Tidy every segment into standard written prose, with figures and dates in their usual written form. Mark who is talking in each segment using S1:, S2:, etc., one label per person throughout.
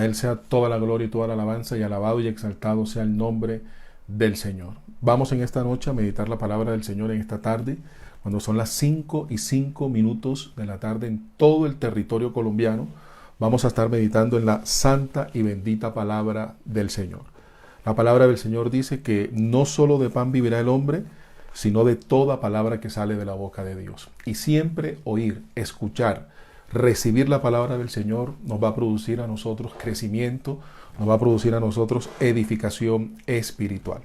S1: Él sea toda la gloria y toda la alabanza, y alabado y exaltado sea el nombre del Señor. Vamos en esta noche a meditar la palabra del Señor en esta tarde, cuando son las 5:05 de la tarde en todo el territorio colombiano. Vamos a estar meditando en la santa y bendita palabra del Señor. La palabra del Señor dice que no solo de pan vivirá el hombre, sino de toda palabra que sale de la boca de Dios. Y siempre oír, escuchar, recibir la palabra del Señor nos va a producir a nosotros crecimiento, nos va a producir a nosotros edificación espiritual.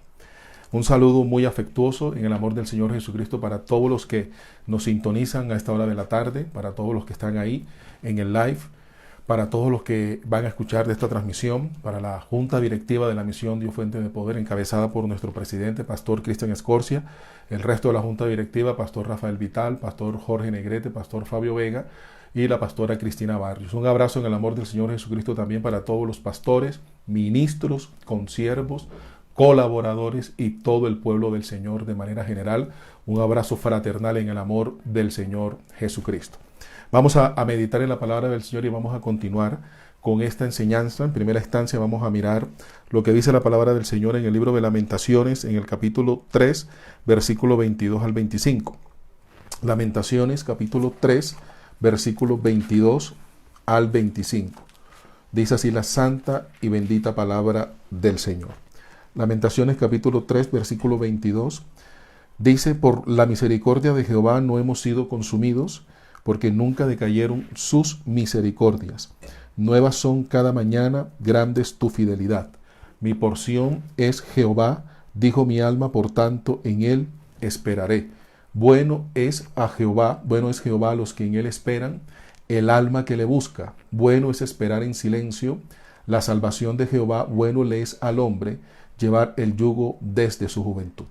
S1: Un saludo muy afectuoso en el amor del Señor Jesucristo para todos los que nos sintonizan a esta hora de la tarde, para todos los que están ahí en el live, para todos los que van a escuchar de esta transmisión, para la Junta Directiva de la Misión Dios Fuente de Poder, encabezada por nuestro presidente, Pastor Cristian Escorcia, el resto de la Junta Directiva, Pastor Rafael Vital, Pastor Jorge Negrete, Pastor Fabio Vega y la Pastora Cristina Barrios. Un abrazo en el amor del Señor Jesucristo también para todos los pastores, ministros, consiervos, colaboradores y todo el pueblo del Señor de manera general. Un abrazo fraternal en el amor del Señor Jesucristo. Vamos a meditar en la palabra del Señor y vamos a continuar con esta enseñanza. En primera instancia vamos a mirar lo que dice la palabra del Señor en el libro de Lamentaciones, en el capítulo 3, versículo 22 al 25. Lamentaciones, capítulo 3, versículo 22 al 25. Dice así la santa y bendita palabra del Señor. Lamentaciones, capítulo 3, versículo 22. Dice: por la misericordia de Jehová no hemos sido consumidos, porque nunca decayeron sus misericordias. Nuevas son cada mañana, grande es tu fidelidad. Mi porción es Jehová, dijo mi alma, por tanto en él esperaré. Bueno es Jehová a los que en él esperan, el alma que le busca. Bueno es esperar en silencio. La salvación de Jehová, bueno le es al hombre llevar el yugo desde su juventud.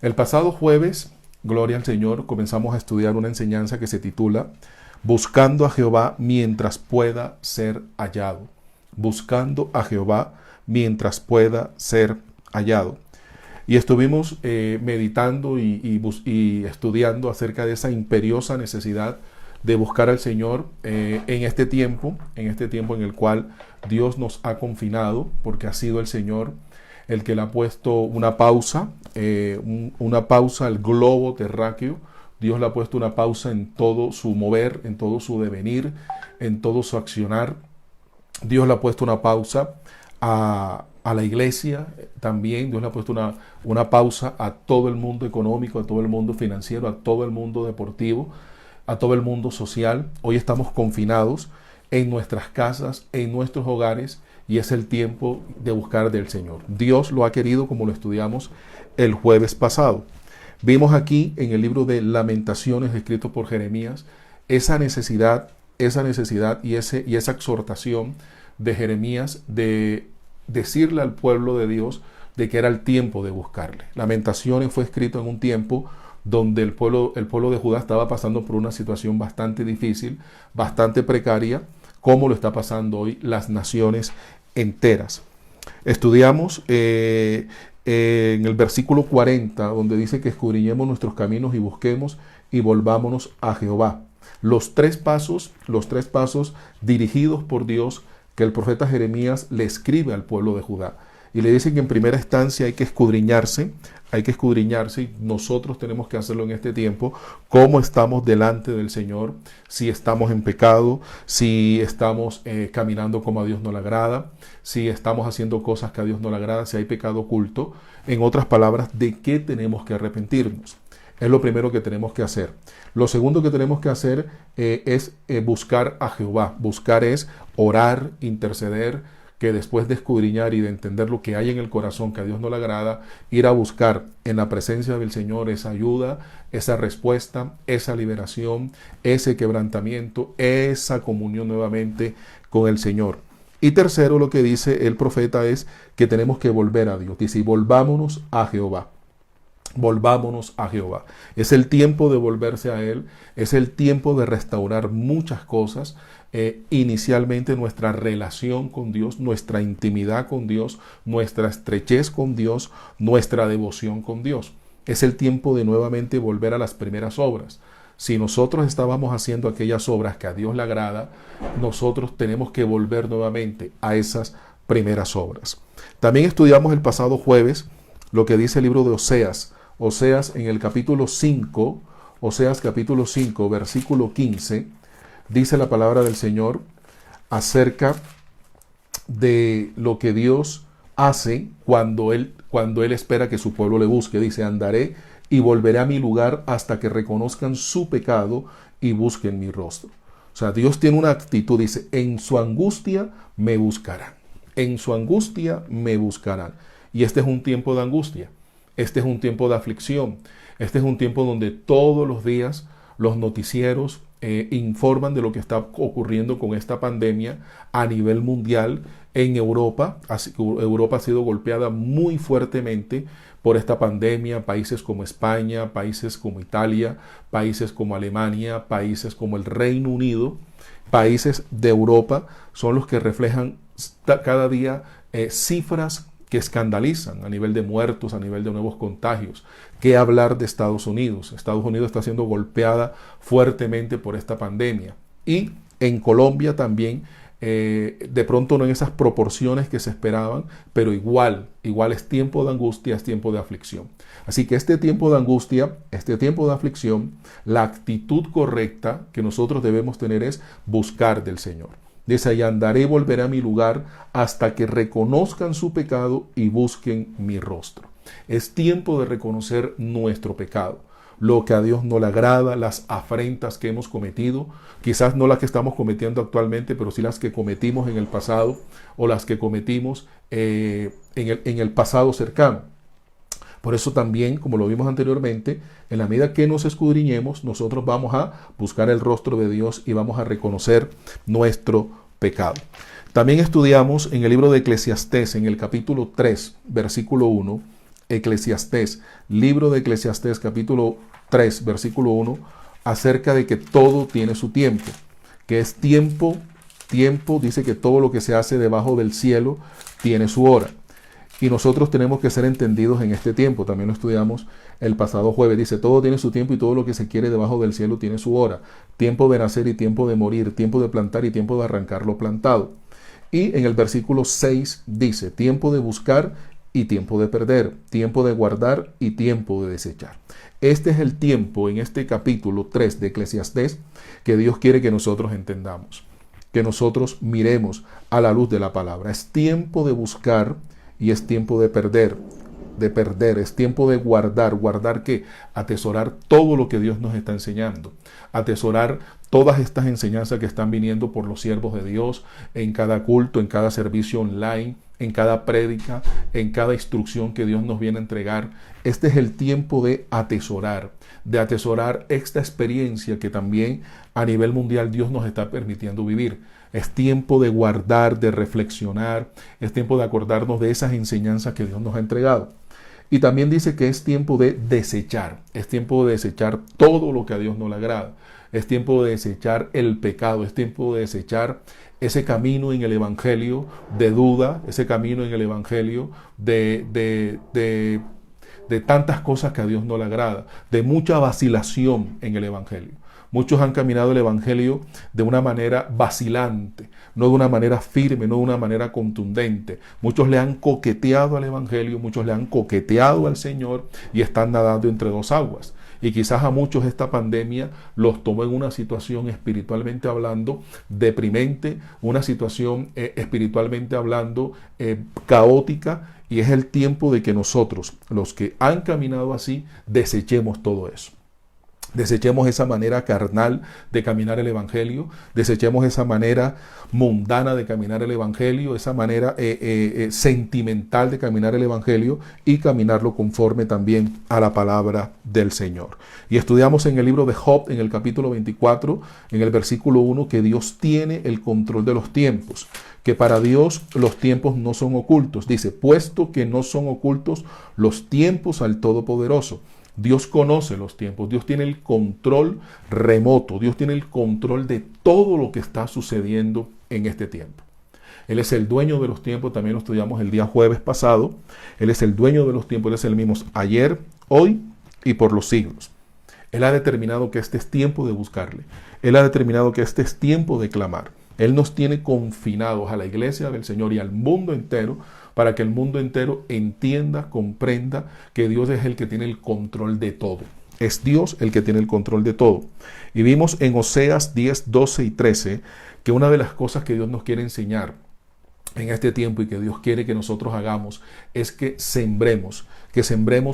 S1: El pasado jueves, gloria al Señor, comenzamos a estudiar una enseñanza que se titula Buscando a Jehová mientras pueda ser hallado. Buscando a Jehová mientras pueda ser hallado. Y estuvimos meditando y estudiando acerca de esa imperiosa necesidad de buscar al Señor en este tiempo en el cual Dios nos ha confinado, porque ha sido el Señor el que le ha puesto una pausa al globo terráqueo. Dios le ha puesto una pausa en todo su mover, en todo su devenir, en todo su accionar. Dios le ha puesto una pausa a la iglesia también. Dios le ha puesto una pausa a todo el mundo económico, a todo el mundo financiero, a todo el mundo deportivo, a todo el mundo social. Hoy estamos confinados en nuestras casas, en nuestros hogares, y es el tiempo de buscar del Señor. Dios lo ha querido, como lo estudiamos el jueves pasado. Vimos aquí en el libro de Lamentaciones, escrito por Jeremías, esa necesidad y esa exhortación de Jeremías de decirle al pueblo de Dios de que era el tiempo de buscarle. Lamentaciones fue escrito en un tiempo donde el pueblo de Judá estaba pasando por una situación bastante difícil, bastante precaria, como lo está pasando hoy las naciones enteras. Estudiamos en el versículo 40, donde dice que escudriñemos nuestros caminos y busquemos y volvámonos a Jehová. Los tres pasos dirigidos por Dios que el profeta Jeremías le escribe al pueblo de Judá. Y le dicen que en primera instancia hay que escudriñarse y nosotros tenemos que hacerlo en este tiempo, cómo estamos delante del Señor, si estamos en pecado, si estamos caminando como a Dios no le agrada, si estamos haciendo cosas que a Dios no le agrada, si hay pecado oculto. En otras palabras, ¿de qué tenemos que arrepentirnos? Es lo primero que tenemos que hacer. Lo segundo que tenemos que hacer es buscar a Jehová. Buscar es orar, interceder, que después de escudriñar y de entender lo que hay en el corazón que a Dios no le agrada, ir a buscar en la presencia del Señor esa ayuda, esa respuesta, esa liberación, ese quebrantamiento, esa comunión nuevamente con el Señor. Y tercero, lo que dice el profeta es que tenemos que volver a Dios. Dice: volvámonos a Jehová. Volvámonos a Jehová. Es el tiempo de volverse a Él, es el tiempo de restaurar muchas cosas, inicialmente nuestra relación con Dios, nuestra intimidad con Dios, nuestra estrechez con Dios, nuestra devoción con Dios. Es el tiempo de nuevamente volver a las primeras obras. Si nosotros estábamos haciendo aquellas obras que a Dios le agrada, nosotros tenemos que volver nuevamente a esas primeras obras. También estudiamos el pasado jueves lo que dice el libro de Oseas. Oseas en el capítulo 5, Oseas capítulo 5, versículo 15, dice la palabra del Señor acerca de lo que Dios hace cuando Él espera que su pueblo le busque. Dice, andaré y volveré a mi lugar hasta que reconozcan su pecado y busquen mi rostro. O sea, Dios tiene una actitud, dice, en su angustia me buscarán. En su angustia me buscarán. Y este es un tiempo de angustia. Este es un tiempo de aflicción. Este es un tiempo donde todos los días los noticieros informan de lo que está ocurriendo con esta pandemia a nivel mundial. En Europa, Europa ha sido golpeada muy fuertemente por esta pandemia. Países como España, países como Italia, países como Alemania, países como el Reino Unido, países de Europa son los que reflejan cada día cifras que escandalizan a nivel de muertos, a nivel de nuevos contagios. ¿Qué hablar de Estados Unidos? Estados Unidos está siendo golpeada fuertemente por esta pandemia. Y en Colombia también, de pronto no en esas proporciones que se esperaban, pero igual es tiempo de angustia, es tiempo de aflicción. Así que este tiempo de angustia, este tiempo de aflicción, la actitud correcta que nosotros debemos tener es buscar del Señor. Dice, y andaré y volveré a mi lugar hasta que reconozcan su pecado y busquen mi rostro. Es tiempo de reconocer nuestro pecado, lo que a Dios no le agrada, las afrentas que hemos cometido, quizás no las que estamos cometiendo actualmente, pero sí las que cometimos en el pasado o las que cometimos en el pasado cercano. Por eso también, como lo vimos anteriormente, en la medida que nos escudriñemos, nosotros vamos a buscar el rostro de Dios y vamos a reconocer nuestro pecado. También estudiamos en el libro de Eclesiastés, en el capítulo 3, versículo 1, Eclesiastés, libro de Eclesiastés, capítulo 3, versículo 1, acerca de que todo tiene su tiempo, que es tiempo, dice que todo lo que se hace debajo del cielo tiene su hora. Y nosotros tenemos que ser entendidos en este tiempo. También lo estudiamos el pasado jueves. Dice, todo tiene su tiempo y todo lo que se quiere debajo del cielo tiene su hora. Tiempo de nacer y tiempo de morir, tiempo de plantar y tiempo de arrancar lo plantado. Y en el versículo 6 dice, tiempo de buscar y tiempo de perder, tiempo de guardar y tiempo de desechar. Este es el tiempo en este capítulo 3 de Eclesiastés que Dios quiere que nosotros entendamos, que nosotros miremos a la luz de la palabra. Es tiempo de buscar y es tiempo de perder, es tiempo de guardar ¿qué? Atesorar todo lo que Dios nos está enseñando, atesorar todas estas enseñanzas que están viniendo por los siervos de Dios en cada culto, en cada servicio online, en cada prédica, en cada instrucción que Dios nos viene a entregar. Este es el tiempo de atesorar esta experiencia que también a nivel mundial Dios nos está permitiendo vivir. Es tiempo de guardar, de reflexionar, es tiempo de acordarnos de esas enseñanzas que Dios nos ha entregado. Y también dice que es tiempo de desechar, es tiempo de desechar todo lo que a Dios no le agrada, es tiempo de desechar el pecado, es tiempo de desechar ese camino en el evangelio de duda, ese camino en el evangelio de tantas cosas que a Dios no le agrada, de mucha vacilación en el evangelio. Muchos han caminado el evangelio de una manera vacilante, no de una manera firme, no de una manera contundente. Muchos le han coqueteado al evangelio, muchos le han coqueteado al Señor y están nadando entre dos aguas. Y quizás a muchos esta pandemia los tomó en una situación espiritualmente hablando deprimente, una situación espiritualmente hablando caótica, y es el tiempo de que nosotros, los que han caminado así, desechemos todo eso. Desechemos esa manera carnal de caminar el evangelio, desechemos esa manera mundana de caminar el evangelio, esa manera sentimental de caminar el evangelio, y caminarlo conforme también a la palabra del Señor. Y estudiamos en el libro de Job, en el capítulo 24, en el versículo 1, que Dios tiene el control de los tiempos, que para Dios los tiempos no son ocultos. Dice, puesto que no son ocultos los tiempos al Todopoderoso. Dios conoce los tiempos, Dios tiene el control remoto, Dios tiene el control de todo lo que está sucediendo en este tiempo. Él es el dueño de los tiempos, también lo estudiamos el día jueves pasado. Él es el dueño de los tiempos, Él es el mismo ayer, hoy y por los siglos. Él ha determinado que este es tiempo de buscarle. Él ha determinado que este es tiempo de clamar. Él nos tiene confinados a la iglesia del Señor y al mundo entero para que el mundo entero entienda, comprenda que Dios es el que tiene el control de todo. Es Dios el que tiene el control de todo. Y vimos en Oseas 10, 12 y 13 que una de las cosas que Dios nos quiere enseñar en este tiempo y que Dios quiere que nosotros hagamos es que sembremos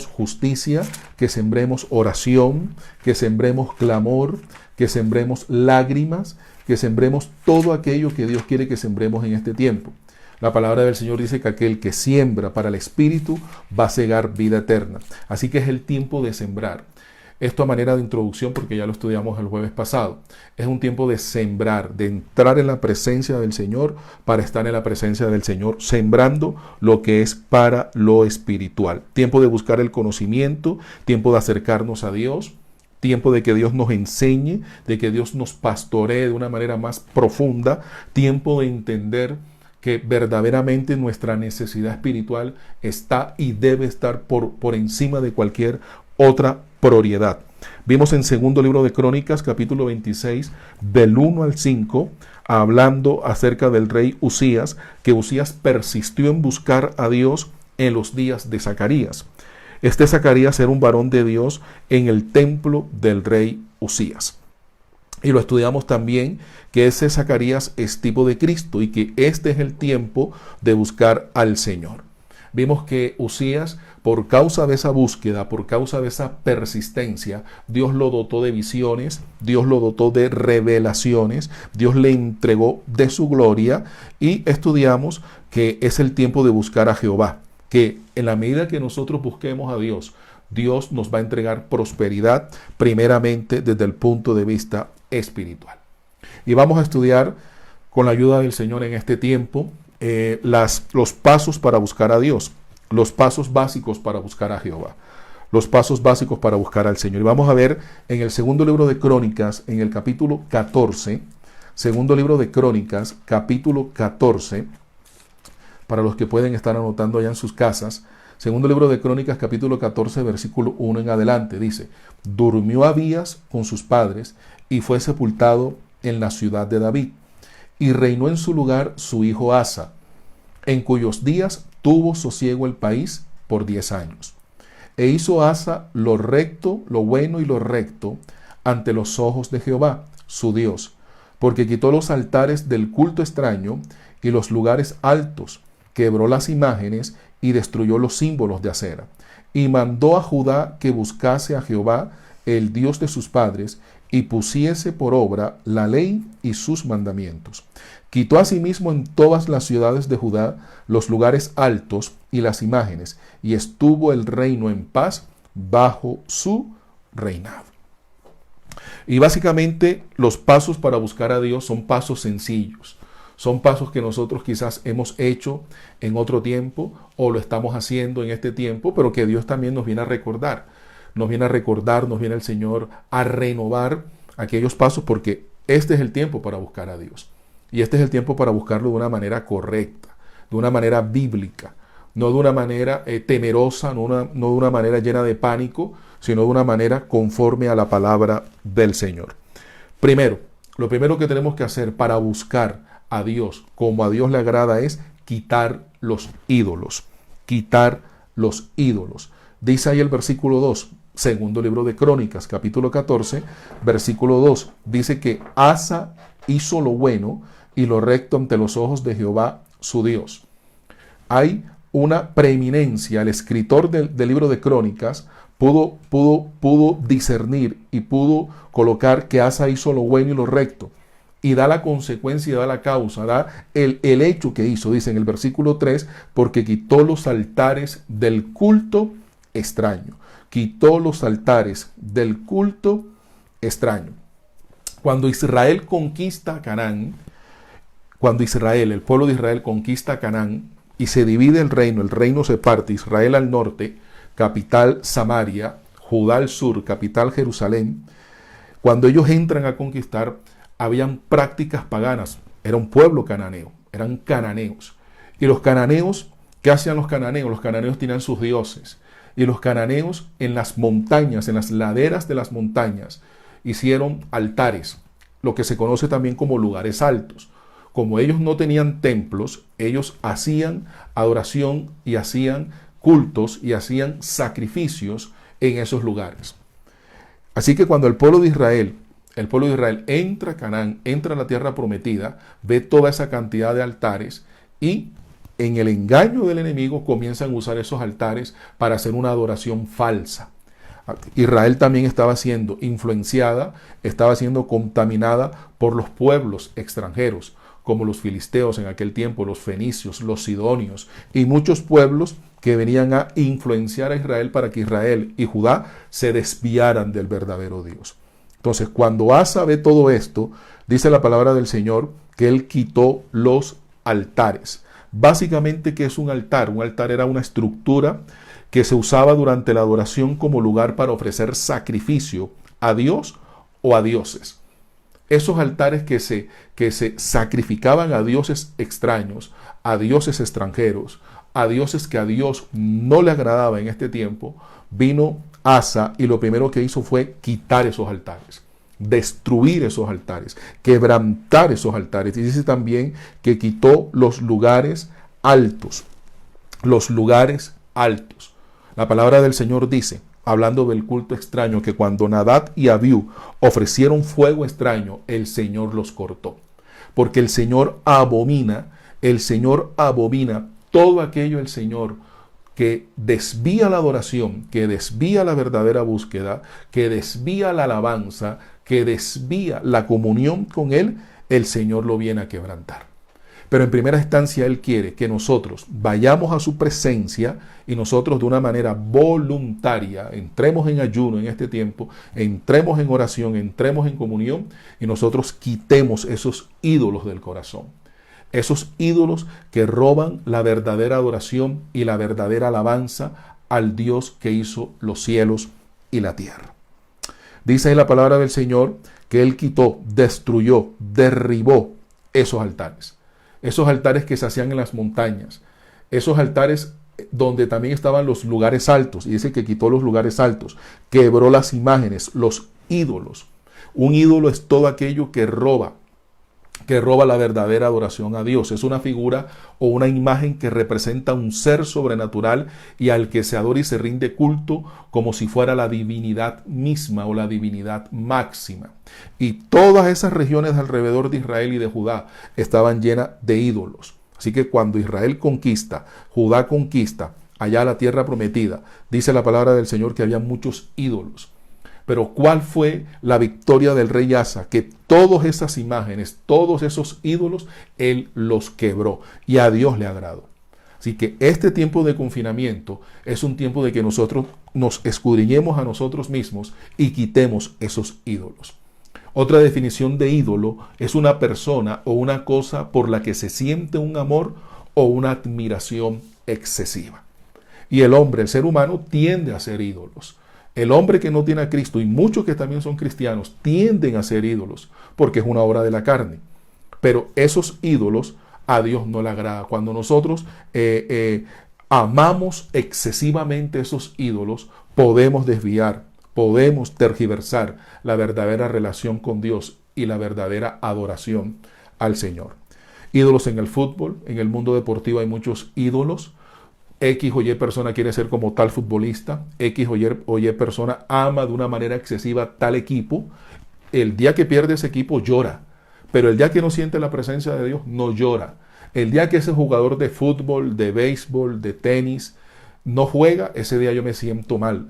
S1: justicia, que sembremos oración, que sembremos clamor, que sembremos lágrimas, que sembremos todo aquello que Dios quiere que sembremos en este tiempo. La palabra del Señor dice que aquel que siembra para el Espíritu va a segar vida eterna. Así que es el tiempo de sembrar. Esto a manera de introducción, porque ya lo estudiamos el jueves pasado. Es un tiempo de sembrar, de entrar en la presencia del Señor para estar en la presencia del Señor, sembrando lo que es para lo espiritual. Tiempo de buscar el conocimiento, tiempo de acercarnos a Dios, tiempo de que Dios nos enseñe, de que Dios nos pastoree de una manera más profunda, tiempo de entender que verdaderamente nuestra necesidad espiritual está y debe estar por encima de cualquier otra prioridad. Vimos en segundo libro de Crónicas, capítulo 26, del 1 al 5, hablando acerca del rey Usías, que Usías persistió en buscar a Dios en los días de Zacarías. Este Zacarías era un varón de Dios en el templo del rey Usías. Y lo estudiamos también, que ese Zacarías es tipo de Cristo y que este es el tiempo de buscar al Señor. Vimos que Usías, por causa de esa búsqueda, por causa de esa persistencia, Dios lo dotó de visiones, Dios lo dotó de revelaciones, Dios le entregó de su gloria y estudiamos que es el tiempo de buscar a Jehová, que en la medida que nosotros busquemos a Dios, Dios nos va a entregar prosperidad primeramente desde el punto de vista espiritual. Y vamos a estudiar con la ayuda del Señor en este tiempo los pasos para buscar a Dios, los pasos básicos para buscar a Jehová, los pasos básicos para buscar al Señor. Y vamos a ver en el segundo libro de Crónicas, en el capítulo 14, segundo libro de Crónicas, capítulo 14, para los que pueden estar anotando allá en sus casas, segundo libro de Crónicas, capítulo 14, versículo 1 en adelante, dice: durmió Abías con sus padres y fue sepultado en la ciudad de David. Y reinó en su lugar su hijo Asa, en cuyos días tuvo sosiego el país por 10 años. E hizo Asa lo recto, lo bueno y lo recto ante los ojos de Jehová, su Dios, porque quitó los altares del culto extraño y los lugares altos, quebró las imágenes y destruyó los símbolos de acera. Y mandó a Judá que buscase a Jehová, el Dios de sus padres, y pusiese por obra la ley y sus mandamientos. Quitó asimismo en todas las ciudades de Judá los lugares altos y las imágenes, y estuvo el reino en paz bajo su reinado. Y básicamente los pasos para buscar a Dios son pasos sencillos. Son pasos que nosotros quizás hemos hecho en otro tiempo o lo estamos haciendo en este tiempo, pero que Dios también nos viene a recordar. Nos viene el Señor a renovar aquellos pasos, porque este es el tiempo para buscar a Dios. Y este es el tiempo para buscarlo de una manera correcta, de una manera bíblica, no de una manera temerosa, no de una manera llena de pánico, sino de una manera conforme a la palabra del Señor. Lo primero que tenemos que hacer para buscar a Dios como a Dios le agrada es quitar los ídolos. Quitar los ídolos. Dice ahí el versículo 2, segundo libro de Crónicas, capítulo 14, versículo 2. Dice que Asa hizo lo bueno y lo recto ante los ojos de Jehová, su Dios. Hay una preeminencia. El escritor del libro de Crónicas pudo discernir y pudo colocar que Asa hizo lo bueno y lo recto. Y da la consecuencia y da la causa, da el hecho que hizo, dice en el versículo 3, porque quitó los altares del culto extraño. Quitó los altares del culto extraño. Cuando Israel conquista Canaán, el pueblo de Israel conquista Canaán y se divide el reino se parte, Israel al norte, capital Samaria, Judá al sur, capital Jerusalén. Cuando ellos entran a conquistar, habían prácticas paganas. Era un pueblo cananeo, eran cananeos. Y los cananeos, ¿qué hacían los cananeos? Los cananeos tenían sus dioses. Y los cananeos en las montañas, en las laderas de las montañas, hicieron altares, lo que se conoce también como lugares altos. Como ellos no tenían templos, ellos hacían adoración y hacían cultos y hacían sacrificios en esos lugares. Así que cuando el pueblo de Israel entra a Canaán, entra a la tierra prometida, ve toda esa cantidad de altares y en el engaño del enemigo comienzan a usar esos altares para hacer una adoración falsa. Israel también estaba siendo influenciada, estaba siendo contaminada por los pueblos extranjeros, como los filisteos en aquel tiempo, los fenicios, los sidonios y muchos pueblos que venían a influenciar a Israel para que Israel y Judá se desviaran del verdadero Dios. Entonces, cuando Asa ve todo esto, dice la palabra del Señor que él quitó los altares. Básicamente, ¿qué es un altar? Un altar era una estructura que se usaba durante la adoración como lugar para ofrecer sacrificio a Dios o a dioses. Esos altares que se sacrificaban a dioses extraños, a dioses extranjeros, a dioses que a Dios no le agradaba en este tiempo, vino Asa y lo primero que hizo fue quitar esos altares, destruir esos altares, quebrantar esos altares. Y dice también que quitó los lugares altos, los lugares altos. La palabra del Señor dice, hablando del culto extraño, que cuando Nadab y Abiú ofrecieron fuego extraño, el Señor los cortó. Porque el Señor abomina todo aquello, el Señor, que desvía la adoración, que desvía la verdadera búsqueda, que desvía la alabanza, que desvía la comunión con Él, el Señor lo viene a quebrantar. Pero en primera instancia Él quiere que nosotros vayamos a su presencia y nosotros de una manera voluntaria entremos en ayuno en este tiempo, entremos en oración, entremos en comunión y nosotros quitemos esos ídolos del corazón. Esos ídolos que roban la verdadera adoración y la verdadera alabanza al Dios que hizo los cielos y la tierra. Dice ahí la palabra del Señor que Él quitó, destruyó, derribó esos altares. Esos altares que se hacían en las montañas, esos altares donde también estaban los lugares altos, y dice que quitó los lugares altos, quebró las imágenes, los ídolos. Un ídolo es todo aquello que roba la verdadera adoración a Dios. Es una figura o una imagen que representa un ser sobrenatural y al que se adora y se rinde culto como si fuera la divinidad misma o la divinidad máxima. Y todas esas regiones alrededor de Israel y de Judá estaban llenas de ídolos. Así que cuando Israel conquista, Judá conquista allá la tierra prometida, dice la palabra del Señor que había muchos ídolos. Pero ¿cuál fue la victoria del rey Asa? Que todas esas imágenes, todos esos ídolos, él los quebró y a Dios le agradó. Así que este tiempo de confinamiento es un tiempo de que nosotros nos escudriñemos a nosotros mismos y quitemos esos ídolos. Otra definición de ídolo es una persona o una cosa por la que se siente un amor o una admiración excesiva. Y el hombre, el ser humano, tiende a ser ídolos. El hombre que no tiene a Cristo y muchos que también son cristianos tienden a ser ídolos porque es una obra de la carne. Pero esos ídolos a Dios no le agrada. Cuando nosotros amamos excesivamente esos ídolos, podemos desviar, podemos tergiversar la verdadera relación con Dios y la verdadera adoración al Señor. Ídolos en el fútbol, en el mundo deportivo hay muchos ídolos. X o Y persona quiere ser como tal futbolista, X o Y persona ama de una manera excesiva tal equipo. El día que pierde ese equipo llora, pero el día que no siente la presencia de Dios no llora. El día que ese jugador de fútbol, de béisbol, de tenis no juega, ese día yo me siento mal.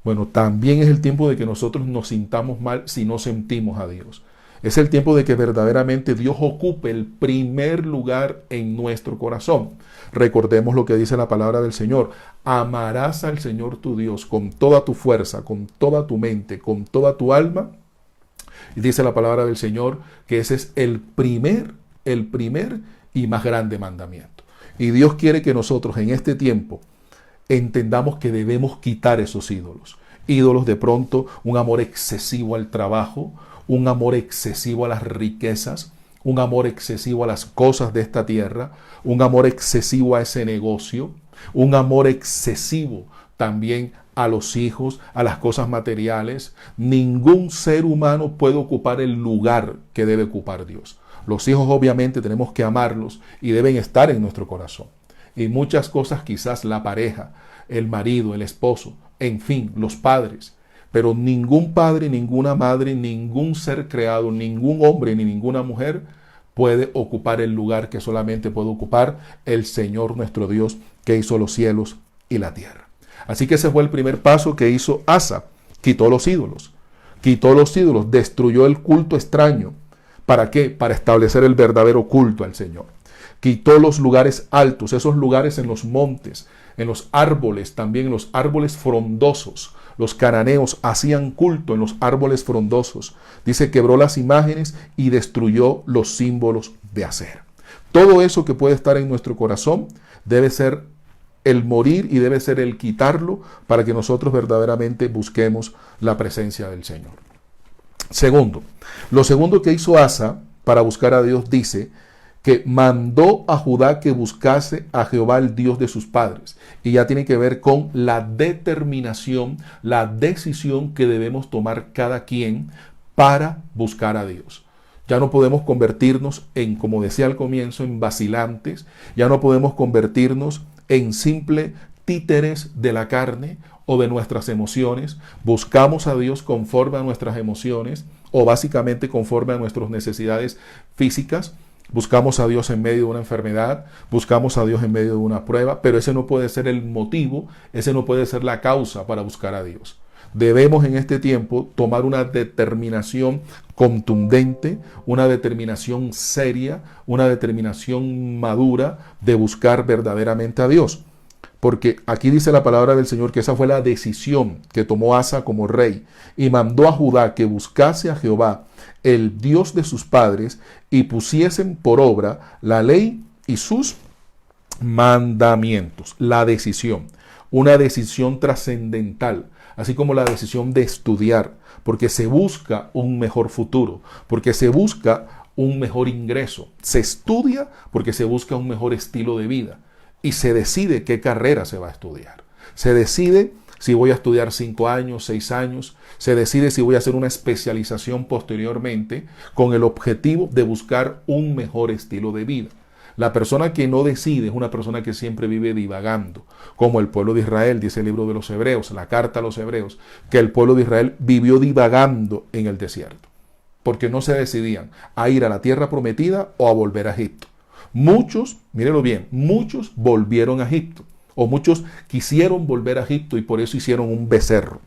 S1: Bueno, también es el tiempo de que nosotros nos sintamos mal si no sentimos a Dios. Es el tiempo de que verdaderamente Dios ocupe el primer lugar en nuestro corazón. Recordemos lo que dice la palabra del Señor. Amarás al Señor tu Dios con toda tu fuerza, con toda tu mente, con toda tu alma. Y dice la palabra del Señor que ese es el primer y más grande mandamiento. Y Dios quiere que nosotros en este tiempo entendamos que debemos quitar esos ídolos. Ídolos de pronto, un amor excesivo al trabajo, un amor excesivo a las riquezas, un amor excesivo a las cosas de esta tierra, un amor excesivo a ese negocio, un amor excesivo también a los hijos, a las cosas materiales. Ningún ser humano puede ocupar el lugar que debe ocupar Dios. Los hijos obviamente tenemos que amarlos y deben estar en nuestro corazón. Y muchas cosas, quizás la pareja, el marido, el esposo, en fin, los padres. Pero ningún padre, ninguna madre, ningún ser creado, ningún hombre ni ninguna mujer puede ocupar el lugar que solamente puede ocupar el Señor nuestro Dios, que hizo los cielos y la tierra. Así que ese fue el primer paso que hizo Asa. Quitó los ídolos. Quitó los ídolos, destruyó el culto extraño. ¿Para qué? Para establecer el verdadero culto al Señor. Quitó los lugares altos, esos lugares en los montes, en los árboles, también en los árboles frondosos. Los cananeos hacían culto en los árboles frondosos. Dice, quebró las imágenes y destruyó los símbolos de acera. Todo eso que puede estar en nuestro corazón debe ser el morir y debe ser el quitarlo para que nosotros verdaderamente busquemos la presencia del Señor. Segundo, lo segundo que hizo Asa para buscar a Dios, dice que mandó a Judá que buscase a Jehová, el Dios de sus padres. Y ya tiene que ver con la determinación, la decisión que debemos tomar cada quien para buscar a Dios. Ya no podemos convertirnos en, como decía al comienzo, en vacilantes. Ya no podemos convertirnos en simple títeres de la carne o de nuestras emociones. Buscamos a Dios conforme a nuestras emociones o básicamente conforme a nuestras necesidades físicas. Buscamos a Dios en medio de una enfermedad, buscamos a Dios en medio de una prueba, pero ese no puede ser el motivo, ese no puede ser la causa para buscar a Dios. Debemos en este tiempo tomar una determinación contundente, una determinación seria, una determinación madura de buscar verdaderamente a Dios. Porque aquí dice la palabra del Señor que esa fue la decisión que tomó Asa como rey y mandó a Judá que buscase a Jehová, el Dios de sus padres, y pusiesen por obra la ley y sus mandamientos. La decisión, una decisión trascendental, así como la decisión de estudiar, porque se busca un mejor futuro, porque se busca un mejor ingreso. Se estudia porque se busca un mejor estilo de vida. Y se decide qué carrera se va a estudiar. Se decide si voy a estudiar 5 años, 6 años. Se decide si voy a hacer una especialización posteriormente con el objetivo de buscar un mejor estilo de vida. La persona que no decide es una persona que siempre vive divagando, como el pueblo de Israel, dice el libro de los Hebreos, la carta a los Hebreos, que el pueblo de Israel vivió divagando en el desierto, porque no se decidían a ir a la tierra prometida o a volver a Egipto. Muchos, mírenlo bien, muchos volvieron a Egipto, o muchos quisieron volver a Egipto y por eso hicieron un becerro.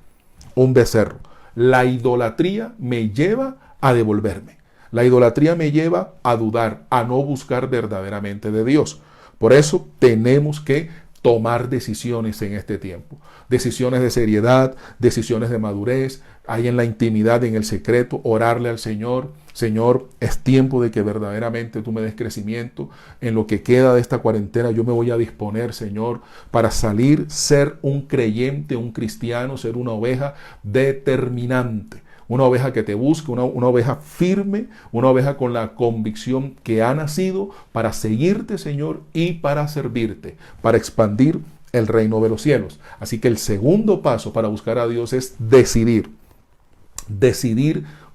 S1: Un becerro. La idolatría me lleva a devolverme. La idolatría me lleva a dudar, a no buscar verdaderamente de Dios. Por eso tenemos que tomar decisiones en este tiempo. Decisiones de seriedad, decisiones de madurez, ahí en la intimidad, en el secreto, orarle al Señor. Señor, es tiempo de que verdaderamente tú me des crecimiento. En lo que queda de esta cuarentena yo me voy a disponer, Señor, para salir, ser un creyente, un cristiano, ser una oveja determinante. Una oveja que te busque, una oveja firme, una oveja con la convicción que ha nacido para seguirte, Señor, y para servirte, para expandir el reino de los cielos. Así que el segundo paso para buscar a Dios es decidir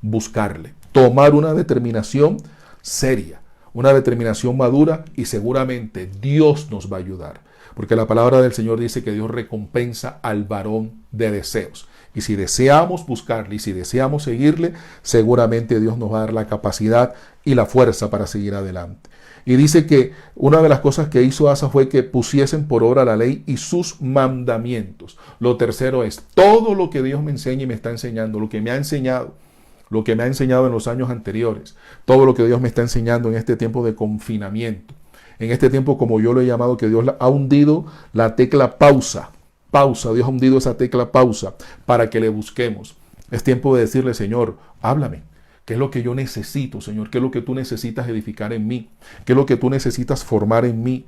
S1: buscarle, tomar una determinación seria, una determinación madura, y seguramente Dios nos va a ayudar. Porque la palabra del Señor dice que Dios recompensa al varón de deseos. Y si deseamos buscarle y si deseamos seguirle, seguramente Dios nos va a dar la capacidad y la fuerza para seguir adelante. Y dice que una de las cosas que hizo Asa fue que pusiesen por obra la ley y sus mandamientos. Lo tercero es todo lo que Dios me enseña y me está enseñando, lo que me ha enseñado en los años anteriores, todo lo que Dios me está enseñando en este tiempo de confinamiento. En este tiempo, como yo lo he llamado, que Dios ha hundido la tecla pausa. Dios ha hundido esa tecla pausa para que le busquemos. Es tiempo de decirle, Señor, háblame. ¿Qué es lo que yo necesito, Señor? ¿Qué es lo que tú necesitas edificar en mí? ¿Qué es lo que tú necesitas formar en mí?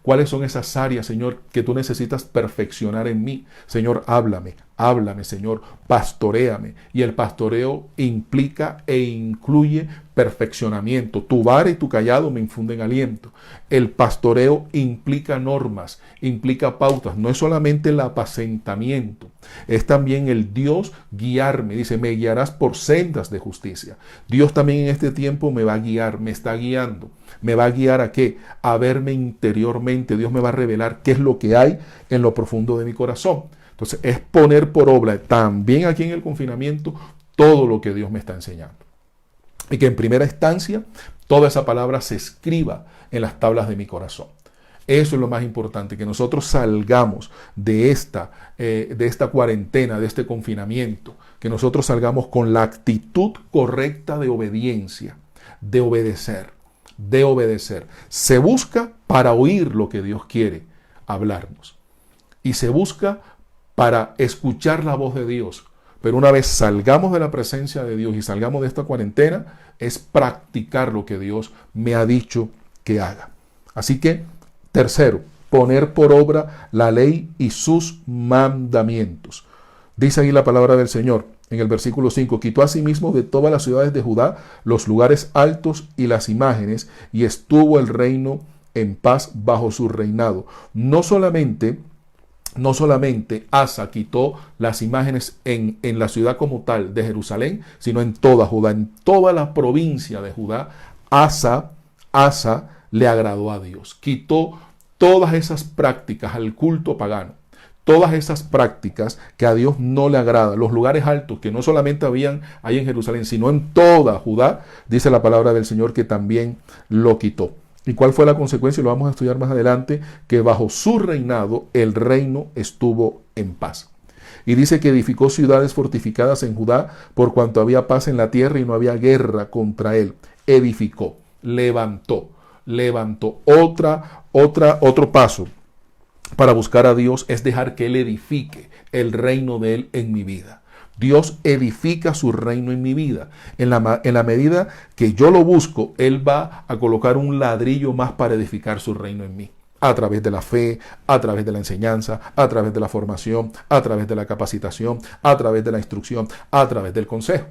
S1: ¿Cuáles son esas áreas, Señor, que tú necesitas perfeccionar en mí? Señor, háblame. Háblame, Señor, pastoréame. Y el pastoreo implica e incluye perfeccionamiento. Tu vara y tu cayado me infunden aliento. El pastoreo implica normas, implica pautas. No es solamente el apacentamiento, es también el Dios guiarme. Dice, me guiarás por sendas de justicia. Dios también en este tiempo me va a guiar, me está guiando. ¿Me va a guiar a qué? A verme interiormente. Dios me va a revelar qué es lo que hay en lo profundo de mi corazón. Entonces es poner por obra también aquí en el confinamiento todo lo que Dios me está enseñando. Y que en primera instancia toda esa palabra se escriba en las tablas de mi corazón. Eso es lo más importante, que nosotros salgamos de esta cuarentena, de este confinamiento, que nosotros salgamos con la actitud correcta de obediencia, de obedecer, de obedecer. Se busca para oír lo que Dios quiere hablarnos. Y se busca para escuchar la voz de Dios. Pero una vez salgamos de la presencia de Dios y salgamos de esta cuarentena, es practicar lo que Dios me ha dicho que haga. Así que, tercero, poner por obra la ley y sus mandamientos. Dice ahí la palabra del Señor en el versículo 5, quitó asimismo de todas las ciudades de Judá los lugares altos y las imágenes, y estuvo el reino en paz bajo su reinado. No solamente Asa quitó las imágenes en la ciudad como tal de Jerusalén, sino en toda Judá, en toda la provincia de Judá. Asa le agradó a Dios. Quitó todas esas prácticas al culto pagano, todas esas prácticas que a Dios no le agradan, los lugares altos que no solamente habían ahí en Jerusalén, sino en toda Judá, dice la palabra del Señor que también lo quitó. ¿Y cuál fue la consecuencia? Lo vamos a estudiar más adelante, que bajo su reinado el reino estuvo en paz. Y dice que edificó ciudades fortificadas en Judá por cuanto había paz en la tierra y no había guerra contra él. Edificó, levantó. Otro paso para buscar a Dios es dejar que Él edifique el reino de Él en mi vida. Dios edifica su reino en mi vida. En la medida que yo lo busco, Él va a colocar un ladrillo más para edificar su reino en mí. A través de la fe, a través de la enseñanza, a través de la formación, a través de la capacitación, a través de la instrucción, a través del consejo.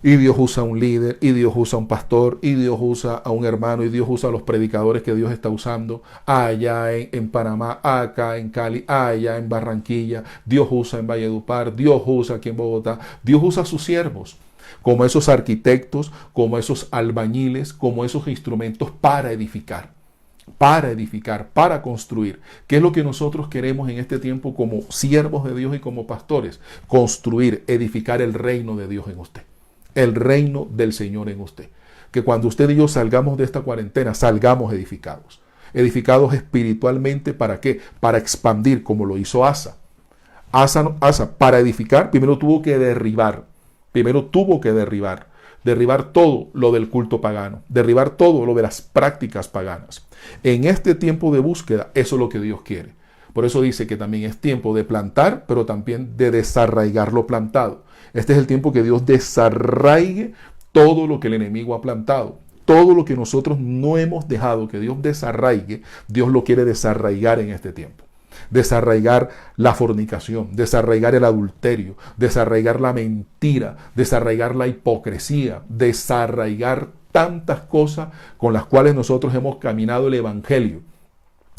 S1: Y Dios usa a un líder, y Dios usa a un pastor, y Dios usa a un hermano, y Dios usa a los predicadores que Dios está usando allá en Panamá, acá en Cali, allá en Barranquilla. Dios usa en Valledupar, Dios usa aquí en Bogotá. Dios usa a sus siervos, como esos arquitectos, como esos albañiles, como esos instrumentos para edificar, para construir. ¿Qué es lo que nosotros queremos en este tiempo como siervos de Dios y como pastores? Construir, edificar el reino de Dios en usted. El reino del Señor en usted. Que cuando usted y yo salgamos de esta cuarentena, salgamos edificados. Edificados espiritualmente, ¿para qué? Para expandir, como lo hizo Asa. Asa, para edificar, primero tuvo que derribar. Derribar todo lo del culto pagano. Derribar todo lo de las prácticas paganas. En este tiempo de búsqueda, eso es lo que Dios quiere. Por eso dice que también es tiempo de plantar, pero también de desarraigar lo plantado. Este es el tiempo que Dios desarraigue todo lo que el enemigo ha plantado. Todo lo que nosotros no hemos dejado que Dios desarraigue, Dios lo quiere desarraigar en este tiempo. Desarraigar la fornicación, desarraigar el adulterio, desarraigar la mentira, desarraigar la hipocresía, desarraigar tantas cosas con las cuales nosotros hemos caminado el evangelio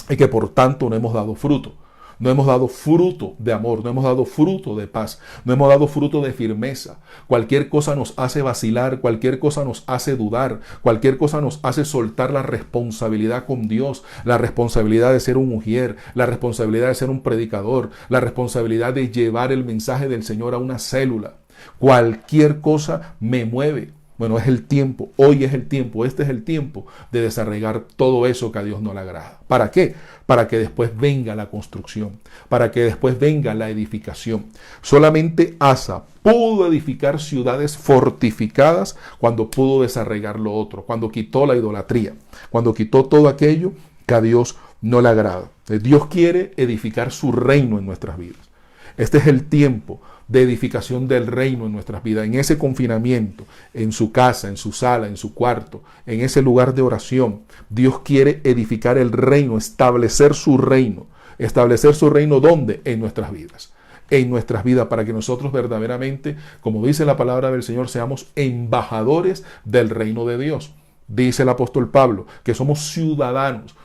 S1: y que por tanto no hemos dado fruto. No hemos dado fruto de amor, no hemos dado fruto de paz, no hemos dado fruto de firmeza. Cualquier cosa nos hace vacilar, cualquier cosa nos hace dudar, cualquier cosa nos hace soltar la responsabilidad con Dios, la responsabilidad de ser un mujer, la responsabilidad de ser un predicador, la responsabilidad de llevar el mensaje del Señor a una célula. Cualquier cosa me mueve. Bueno, es el tiempo, hoy es el tiempo, este es el tiempo de desarraigar todo eso que a Dios no le agrada. ¿Para qué? Para que después venga la construcción, para que después venga la edificación. Solamente Asa pudo edificar ciudades fortificadas cuando pudo desarraigar lo otro, cuando quitó la idolatría, cuando quitó todo aquello que a Dios no le agrada. Dios quiere edificar su reino en nuestras vidas. Este es el tiempo de edificación del reino en nuestras vidas, en ese confinamiento, en su casa, en su sala, en su cuarto, en ese lugar de oración. Dios quiere edificar el reino, establecer su reino. ¿Establecer su reino dónde? En nuestras vidas. en nuestras vidas para que nosotros verdaderamente, como dice la palabra del Señor, seamos embajadores del reino de Dios. Dice el apóstol Pablo que somos ciudadanos.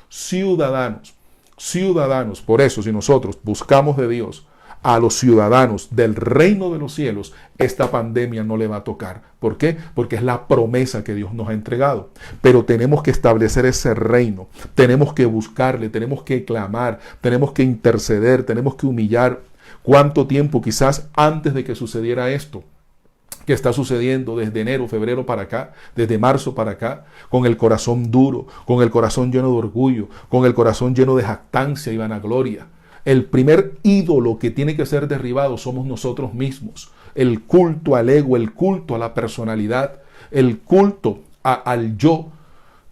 S1: Por eso, si nosotros buscamos de Dios a los ciudadanos del reino de los cielos, esta pandemia no le va a tocar. ¿Por qué? Porque es la promesa que Dios nos ha entregado. Pero tenemos que establecer ese reino, tenemos que buscarle, tenemos que clamar, tenemos que interceder, tenemos que humillar. ¿Cuánto tiempo quizás antes de que sucediera esto que está sucediendo desde enero, febrero para acá, desde marzo para acá, con el corazón duro, con el corazón lleno de orgullo, con el corazón lleno de jactancia y vanagloria? El primer ídolo que tiene que ser derribado somos nosotros mismos. El culto al ego, el culto a la personalidad, el culto al yo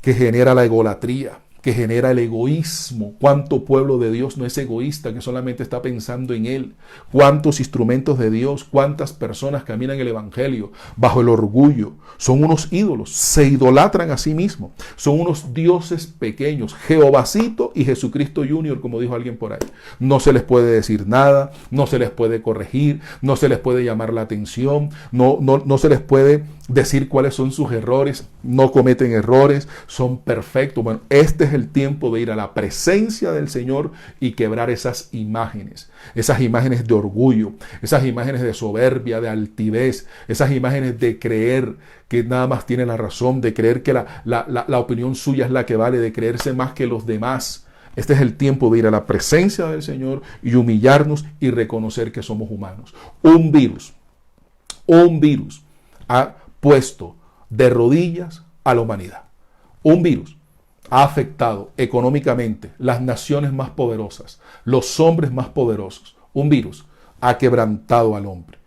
S1: que genera la egolatría, que genera el egoísmo. ¿Cuánto pueblo de Dios no es egoísta, que solamente está pensando en él? ¿Cuántos instrumentos de Dios, cuántas personas caminan el evangelio bajo el orgullo? Son unos ídolos, se idolatran a sí mismos. Son unos dioses pequeños, Jehovacito y Jesucristo Junior, como dijo alguien por ahí. No se les puede decir nada, no se les puede corregir, no se les puede llamar la atención, no se les puede decir cuáles son sus errores, no cometen errores, son perfectos. Bueno, este es el tiempo de ir a la presencia del Señor y quebrar esas imágenes de orgullo, esas imágenes de soberbia, de altivez, esas imágenes de creer que nada más tiene la razón, de creer que la opinión suya es la que vale, de creerse más que los demás. Este es el tiempo de ir a la presencia del Señor y humillarnos y reconocer que somos humanos. Un virus ha puesto de rodillas a la humanidad. Un virus ha afectado económicamente las naciones más poderosas, los hombres más poderosos. Un virus ha quebrantado al hombre.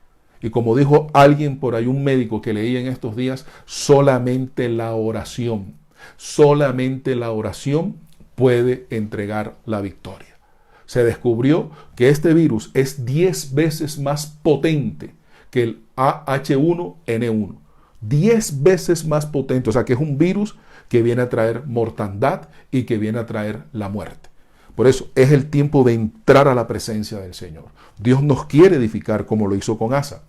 S1: Y como dijo alguien por ahí, un médico que leí en estos días, solamente la oración puede entregar la victoria. Se descubrió que este virus es 10 veces más potente que el H1N1. 10 veces más potente, o sea que es un virus que viene a traer mortandad y que viene a traer la muerte. Por eso es el tiempo de entrar a la presencia del Señor. Dios nos quiere edificar como lo hizo con Asa.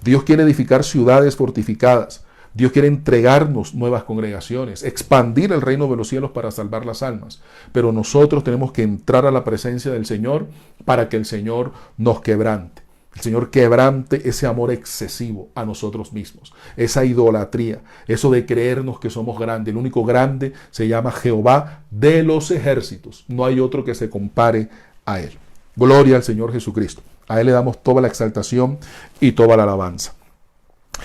S1: Dios quiere edificar ciudades fortificadas. Dios quiere entregarnos nuevas congregaciones, expandir el reino de los cielos para salvar las almas. Pero nosotros tenemos que entrar a la presencia del Señor para que el Señor nos quebrante. El Señor quebrante ese amor excesivo a nosotros mismos, esa idolatría, eso de creernos que somos grandes. El único grande se llama Jehová de los ejércitos. No hay otro que se compare a Él. Gloria al Señor Jesucristo. A Él le damos toda la exaltación y toda la alabanza.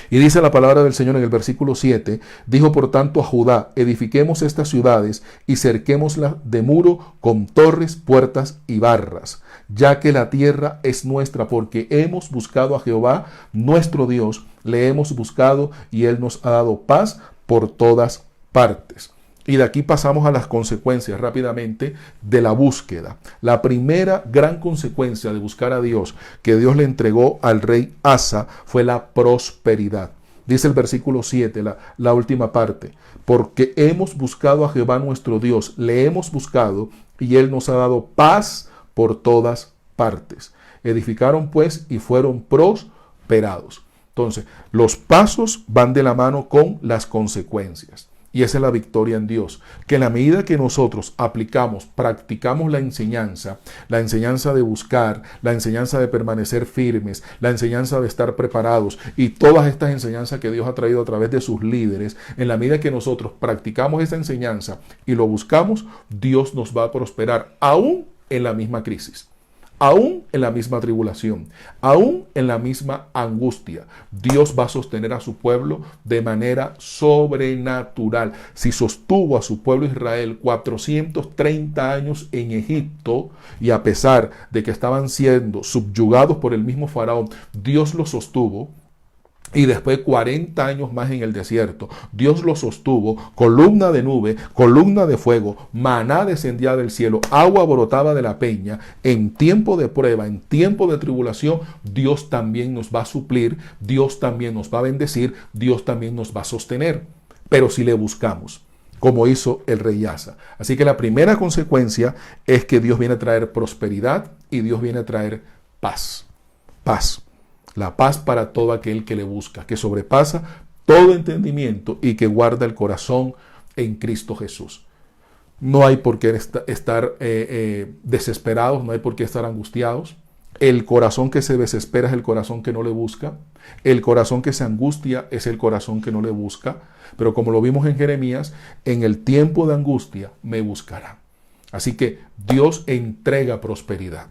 S1: Y dice la palabra del Señor en el versículo 7, dijo por tanto a Judá, edifiquemos estas ciudades y cerquémoslas de muro con torres, puertas y barras, ya que la tierra es nuestra, porque hemos buscado a Jehová, nuestro Dios, le hemos buscado y Él nos ha dado paz por todas partes. Y de aquí pasamos a las consecuencias rápidamente de la búsqueda. La primera gran consecuencia de buscar a Dios que Dios le entregó al rey Asa fue la prosperidad. Dice el versículo 7, la última parte, porque hemos buscado a Jehová nuestro Dios, le hemos buscado y Él nos ha dado paz por todas partes. Edificaron pues y fueron prosperados. Entonces, los pasos van de la mano con las consecuencias. Y esa es la victoria en Dios, que en la medida que nosotros practicamos la enseñanza de buscar, la enseñanza de permanecer firmes, la enseñanza de estar preparados y todas estas enseñanzas que Dios ha traído a través de sus líderes, en la medida que nosotros practicamos esa enseñanza y lo buscamos, Dios nos va a prosperar aún en la misma crisis. Aún en la misma tribulación, aún en la misma angustia, Dios va a sostener a su pueblo de manera sobrenatural. Si sostuvo a su pueblo Israel 430 años en Egipto, y a pesar de que estaban siendo subyugados por el mismo faraón, Dios los sostuvo. Y después 40 años más en el desierto, Dios los sostuvo, columna de nube, columna de fuego, maná descendía del cielo, agua brotaba de la peña. En tiempo de prueba, en tiempo de tribulación, Dios también nos va a suplir, Dios también nos va a bendecir, Dios también nos va a sostener. Pero si le buscamos, como hizo el rey Asa. Así que la primera consecuencia es que Dios viene a traer prosperidad y Dios viene a traer paz. paz. La paz para todo aquel que le busca, que sobrepasa todo entendimiento y que guarda el corazón en Cristo Jesús. No hay por qué estar desesperados, no hay por qué estar angustiados. El corazón que se desespera es el corazón que no le busca. El corazón que se angustia es el corazón que no le busca. Pero como lo vimos en Jeremías, en el tiempo de angustia me buscarán. Así que Dios entrega prosperidad.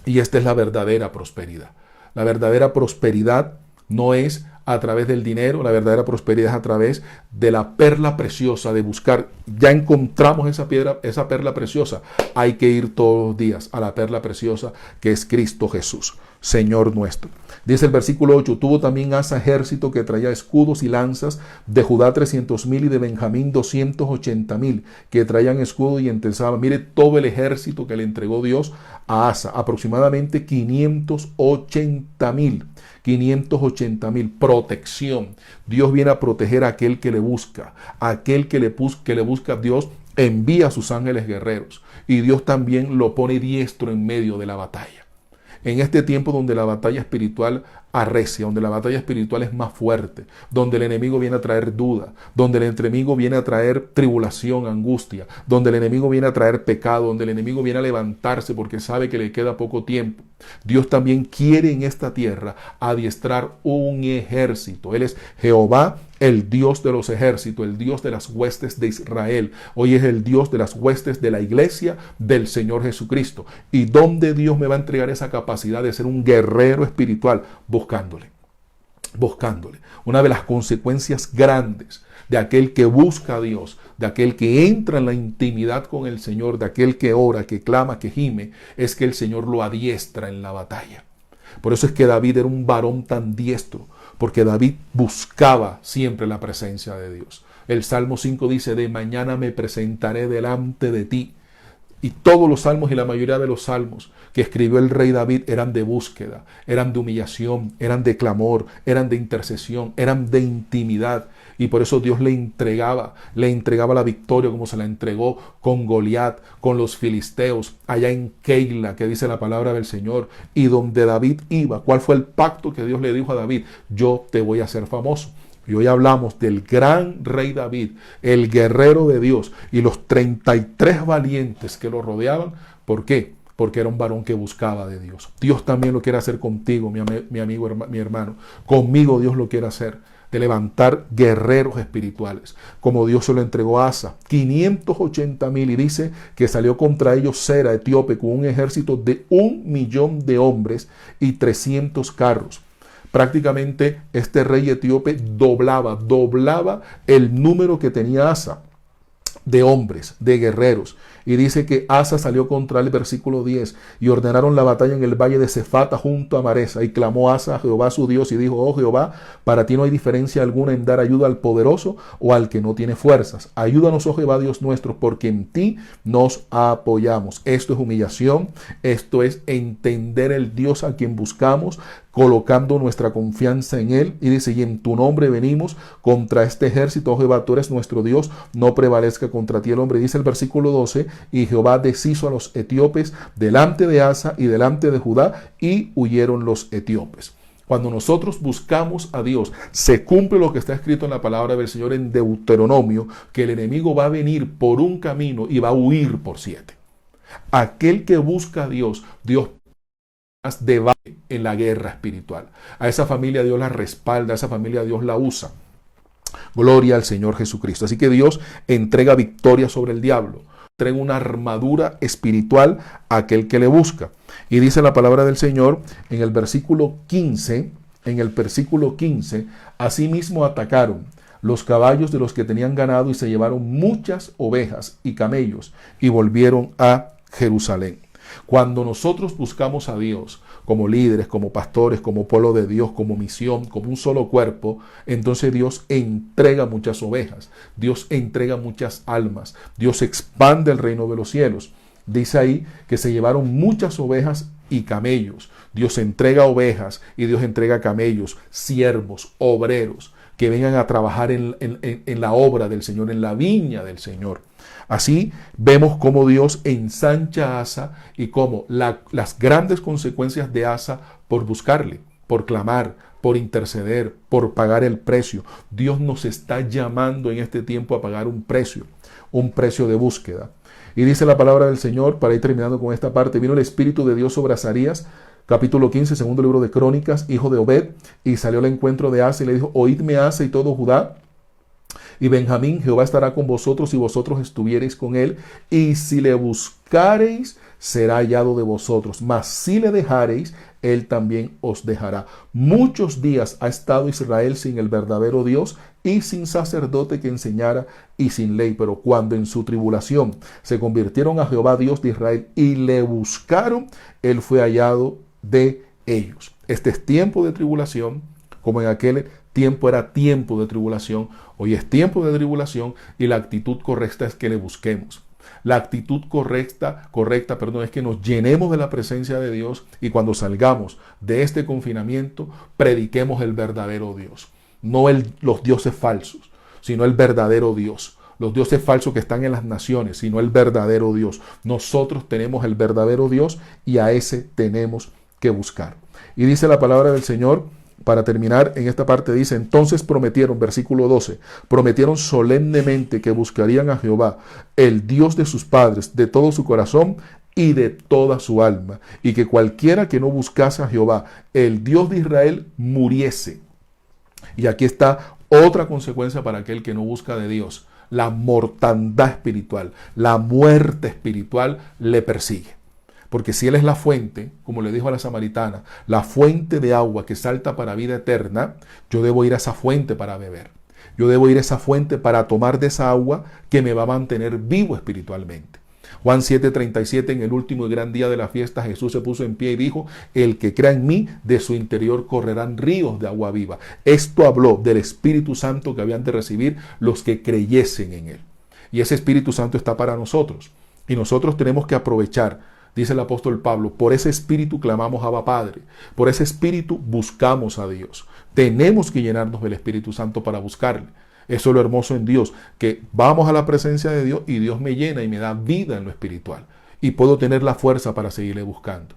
S1: Y esta es la verdadera prosperidad. La verdadera prosperidad no es a través del dinero, la verdadera prosperidad es a través de la perla preciosa, de buscar. Ya encontramos esa perla preciosa. Hay que ir todos los días a la perla preciosa que es Cristo Jesús, Señor nuestro. Dice el versículo 8, tuvo también Asa ejército que traía escudos y lanzas, de Judá 300,000 y de Benjamín 280,000 que traían escudo y entesaban. Mire todo el ejército que le entregó Dios a Asa, aproximadamente 580,000. 580,000, protección. Dios viene a proteger a aquel que le busca. Aquel que le busca a Dios envía a sus ángeles guerreros. Y Dios también lo pone diestro en medio de la batalla. En este tiempo donde la batalla espiritual arrecia, donde la batalla espiritual es más fuerte, donde el enemigo viene a traer duda, donde el enemigo viene a traer tribulación, angustia, donde el enemigo viene a traer pecado, donde el enemigo viene a levantarse porque sabe que le queda poco tiempo. Dios también quiere en esta tierra adiestrar un ejército. Él es Jehová, el Dios de los ejércitos, el Dios de las huestes de Israel. Hoy es el Dios de las huestes de la iglesia del Señor Jesucristo. ¿Y dónde Dios me va a entregar esa capacidad de ser un guerrero espiritual? Buscándole. Una de las consecuencias grandes de aquel que busca a Dios, de aquel que entra en la intimidad con el Señor, de aquel que ora, que clama, que gime, es que el Señor lo adiestra en la batalla. Por eso es que David era un varón tan diestro, porque David buscaba siempre la presencia de Dios. El Salmo 5 dice, de mañana me presentaré delante de ti. Y todos los salmos y la mayoría de los salmos que escribió el rey David eran de búsqueda, eran de humillación, eran de clamor, eran de intercesión, eran de intimidad. Y por eso Dios le entregaba la victoria como se la entregó con Goliat, con los filisteos, allá en Keila, que dice la palabra del Señor. Y donde David iba, ¿cuál fue el pacto que Dios le dijo a David? Yo te voy a hacer famoso. Y hoy hablamos del gran rey David, el guerrero de Dios, y los 33 valientes que lo rodeaban. ¿Por qué? Porque era un varón que buscaba de Dios. Dios también lo quiere hacer contigo, mi amigo, mi hermano. Conmigo Dios lo quiere hacer, de levantar guerreros espirituales, como Dios se lo entregó a Asa. 580,000, y dice que salió contra ellos Sera, etíope, con un ejército de 1,000,000 de hombres y 300 carros. Prácticamente este rey etíope doblaba el número que tenía Asa de hombres, de guerreros. Y dice que Asa salió contra el versículo 10, y ordenaron la batalla en el valle de Cefata junto a Maresa, y clamó Asa a Jehová su Dios y dijo, oh Jehová, para ti no hay diferencia alguna en dar ayuda al poderoso o al que no tiene fuerzas. Ayúdanos, oh Jehová Dios nuestro, porque en ti nos apoyamos. Esto es humillación, esto es entender el Dios a quien buscamos, colocando nuestra confianza en Él. Y dice, y en tu nombre venimos contra este ejército, oh Jehová, tú eres nuestro Dios, no prevalezca contra ti el hombre. Dice el versículo 12, y Jehová deshizo a los etíopes delante de Asa y delante de Judá, y huyeron los etíopes. Cuando nosotros buscamos a Dios, se cumple lo que está escrito en la palabra del Señor en Deuteronomio, que el enemigo va a venir por un camino y va a huir por 7. Aquel que busca a Dios, Dios debate en la guerra espiritual. A esa familia Dios la respalda, a esa familia Dios la usa. Gloria al Señor Jesucristo. Así que Dios entrega victoria sobre el diablo, entrega una armadura espiritual a aquel que le busca. Y dice la palabra del Señor en el versículo 15, asimismo atacaron los caballos de los que tenían ganado y se llevaron muchas ovejas y camellos y volvieron a Jerusalén. Cuando nosotros buscamos a Dios como líderes, como pastores, como pueblo de Dios, como misión, como un solo cuerpo, entonces Dios entrega muchas ovejas, Dios entrega muchas almas, Dios expande el reino de los cielos. Dice ahí que se llevaron muchas ovejas y camellos. Dios entrega ovejas y Dios entrega camellos, siervos, obreros, que vengan a trabajar en la obra del Señor, en la viña del Señor. Así vemos cómo Dios ensancha a Asa y cómo las grandes consecuencias de Asa por buscarle, por clamar, por interceder, por pagar el precio. Dios nos está llamando en este tiempo a pagar un precio de búsqueda. Y dice la palabra del Señor, para ir terminando con esta parte, vino el Espíritu de Dios sobre Azarías, capítulo 15, segundo libro de Crónicas, hijo de Obed, y salió al encuentro de Asa y le dijo, oídme Asa y todo Judá y Benjamín, Jehová estará con vosotros y vosotros estuviereis con él, y si le buscareis, será hallado de vosotros, mas si le dejareis, él también os dejará. Muchos días ha estado Israel sin el verdadero Dios y sin sacerdote que enseñara y sin ley, pero cuando en su tribulación se convirtieron a Jehová Dios de Israel y le buscaron, él fue hallado de ellos. Este es tiempo de tribulación, como en aquel tiempo era tiempo de tribulación, hoy es tiempo de tribulación y la actitud correcta es que le busquemos. La actitud correcta, es que nos llenemos de la presencia de Dios y cuando salgamos de este confinamiento, prediquemos el verdadero Dios. No los dioses falsos, sino el verdadero Dios. Los dioses falsos que están en las naciones, sino el verdadero Dios. Nosotros tenemos el verdadero Dios y a ese tenemos que buscar. Y dice la palabra del Señor, para terminar en esta parte dice, entonces prometieron, versículo 12, prometieron solemnemente que buscarían a Jehová, el Dios de sus padres, de todo su corazón y de toda su alma, y que cualquiera que no buscase a Jehová, el Dios de Israel, muriese. Y aquí está otra consecuencia para aquel que no busca de Dios, la mortandad espiritual, la muerte espiritual le persigue. Porque si Él es la fuente, como le dijo a la samaritana, la fuente de agua que salta para vida eterna, yo debo ir a esa fuente para beber. Yo debo ir a esa fuente para tomar de esa agua que me va a mantener vivo espiritualmente. Juan 7:37, en el último y gran día de la fiesta, Jesús se puso en pie y dijo, el que crea en mí, de su interior correrán ríos de agua viva. Esto habló del Espíritu Santo que habían de recibir los que creyesen en Él. Y ese Espíritu Santo está para nosotros. Y nosotros tenemos que aprovechar. Dice el apóstol Pablo, por ese espíritu clamamos Abba Padre, por ese espíritu buscamos a Dios. Tenemos que llenarnos del Espíritu Santo para buscarle. Eso es lo hermoso en Dios, que vamos a la presencia de Dios y Dios me llena y me da vida en lo espiritual. Y puedo tener la fuerza para seguirle buscando.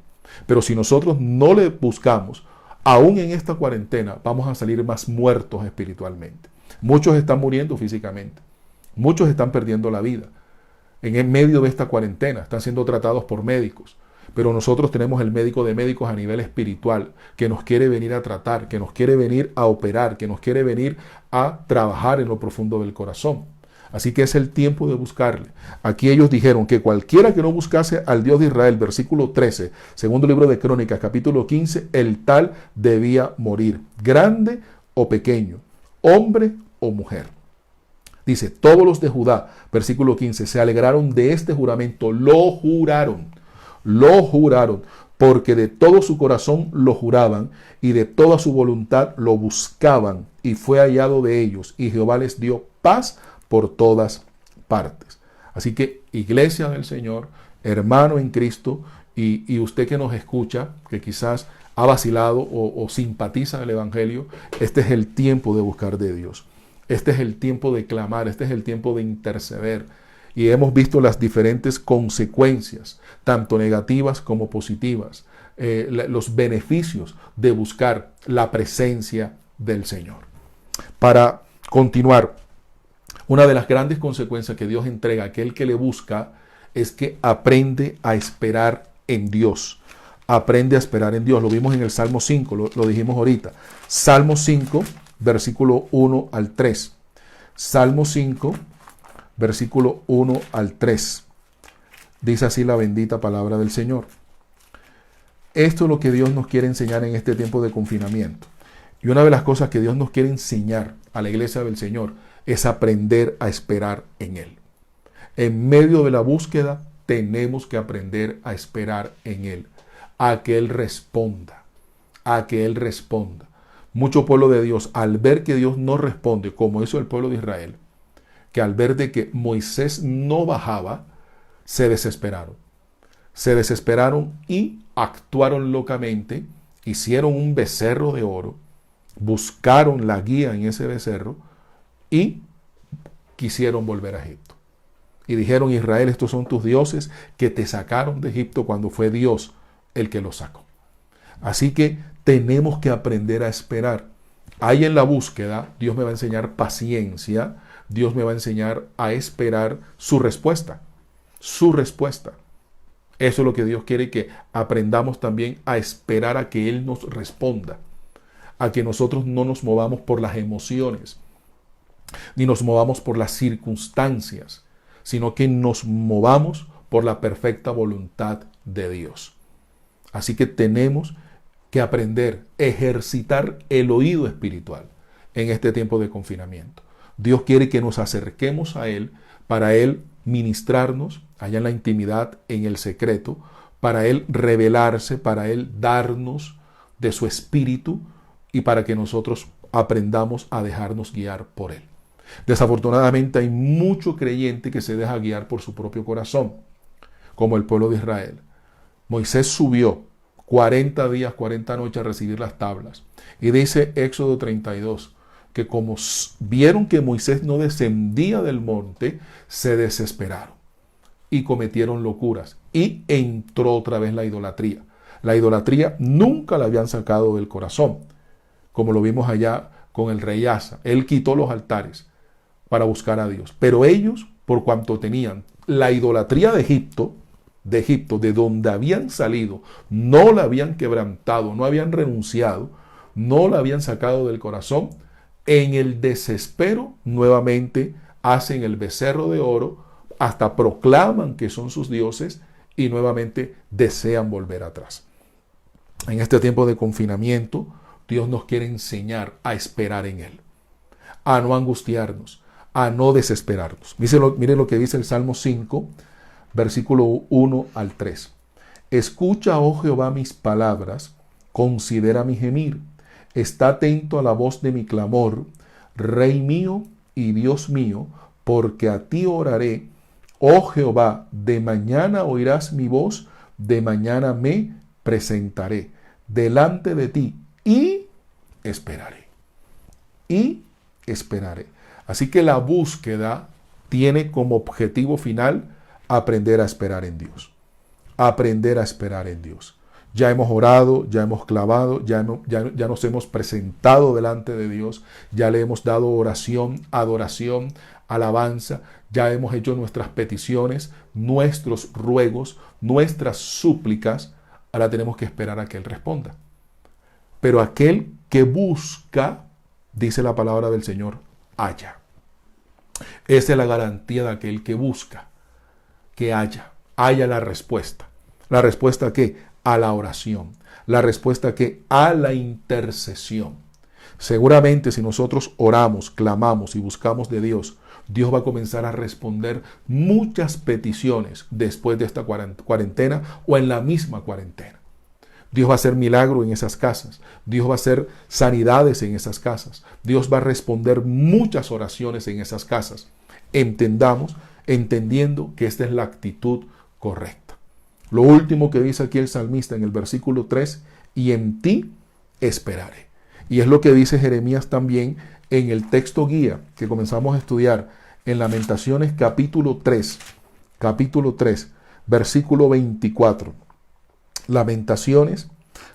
S1: Pero si nosotros no le buscamos, aún en esta cuarentena vamos a salir más muertos espiritualmente. Muchos están muriendo físicamente, muchos están perdiendo la vida. En el medio de esta cuarentena, están siendo tratados por médicos. Pero nosotros tenemos el médico de médicos a nivel espiritual que nos quiere venir a tratar, que nos quiere venir a operar, que nos quiere venir a trabajar en lo profundo del corazón. Así que es el tiempo de buscarle. Aquí ellos dijeron que cualquiera que no buscase al Dios de Israel, versículo 13, segundo libro de Crónicas, capítulo 15, el tal debía morir, grande o pequeño, hombre o mujer. Dice, todos los de Judá, versículo 15, se alegraron de este juramento, lo juraron, porque de todo su corazón lo juraban y de toda su voluntad lo buscaban y fue hallado de ellos y Jehová les dio paz por todas partes. Así que, iglesia del Señor, hermano en Cristo y usted que nos escucha, que quizás ha vacilado o simpatiza el Evangelio, este es el tiempo de buscar de Dios. Este es el tiempo de clamar, este es el tiempo de interceder. Y hemos visto las diferentes consecuencias, tanto negativas como positivas, los beneficios de buscar la presencia del Señor. Para continuar, una de las grandes consecuencias que Dios entrega a aquel que le busca es que aprende a esperar en Dios. Aprende a esperar en Dios. Lo vimos en el Salmo 5, lo dijimos ahorita. Salmo 5. Versículo 1 al 3. Salmo 5, versículo 1 al 3. Dice así la bendita palabra del Señor. Esto es lo que Dios nos quiere enseñar en este tiempo de confinamiento. Y una de las cosas que Dios nos quiere enseñar a la iglesia del Señor es aprender a esperar en Él. En medio de la búsqueda tenemos que aprender a esperar en Él, a que Él responda, a que Él responda. Mucho pueblo de Dios, al ver que Dios no responde, como hizo el pueblo de Israel, que al ver de que Moisés no bajaba, se desesperaron. Se desesperaron y actuaron locamente, hicieron un becerro de oro, buscaron la guía en ese becerro y quisieron volver a Egipto. Y dijeron, Israel, estos son tus dioses que te sacaron de Egipto cuando fue Dios el que los sacó. Así que tenemos que aprender a esperar. Ahí en la búsqueda, Dios me va a enseñar paciencia, Dios me va a enseñar a esperar su respuesta. Su respuesta. Eso es lo que Dios quiere, que aprendamos también a esperar a que Él nos responda, a que nosotros no nos movamos por las emociones, ni nos movamos por las circunstancias, sino que nos movamos por la perfecta voluntad de Dios. Así que tenemos que aprender, ejercitar el oído espiritual en este tiempo de confinamiento. Dios quiere que nos acerquemos a Él, para Él ministrarnos allá en la intimidad, en el secreto, para Él revelarse, para Él darnos de su espíritu y para que nosotros aprendamos a dejarnos guiar por Él. Desafortunadamente hay mucho creyente que se deja guiar por su propio corazón, como el pueblo de Israel. Moisés subió 40 días, 40 noches a recibir las tablas. Y dice Éxodo 32, que como vieron que Moisés no descendía del monte, se desesperaron y cometieron locuras. Y entró otra vez la idolatría. La idolatría nunca la habían sacado del corazón, como lo vimos allá con el rey Asa. Él quitó los altares para buscar a Dios. Pero ellos, por cuanto tenían la idolatría de Egipto, de donde habían salido, no la habían quebrantado, no habían renunciado, no la habían sacado del corazón, en el desespero nuevamente hacen el becerro de oro, hasta proclaman que son sus dioses y nuevamente desean volver atrás. En este tiempo de confinamiento, Dios nos quiere enseñar a esperar en Él, a no angustiarnos, a no desesperarnos. Miren lo que dice el Salmo 5, versículo 1 al 3. Escucha, oh Jehová, mis palabras, considera mi gemir. Está atento a la voz de mi clamor, Rey mío y Dios mío, porque a ti oraré. Oh Jehová, de mañana oirás mi voz, de mañana me presentaré delante de ti y esperaré. Y esperaré. Así que la búsqueda tiene como objetivo final aprender a esperar en Dios. Aprender a esperar en Dios. Ya hemos orado, ya hemos clamado, ya nos hemos presentado delante de Dios, ya le hemos dado oración, adoración, alabanza, ya hemos hecho nuestras peticiones, nuestros ruegos, nuestras súplicas. Ahora tenemos que esperar a que Él responda. Pero aquel que busca, dice la palabra del Señor, halla. Esa es la garantía de aquel que busca, que haya la respuesta. ¿La respuesta a qué? A la oración. La respuesta a qué? A la intercesión. Seguramente si nosotros oramos, clamamos y buscamos de Dios, Dios va a comenzar a responder muchas peticiones después de esta cuarentena o en la misma cuarentena. Dios va a hacer milagro en esas casas. Dios va a hacer sanidades en esas casas. Dios va a responder muchas oraciones en esas casas. Entendiendo que esta es la actitud correcta. Lo último que dice aquí el salmista en el versículo 3, y en ti esperaré. Y es lo que dice Jeremías también en el texto guía que comenzamos a estudiar en Lamentaciones capítulo 3, versículo 24. Lamentaciones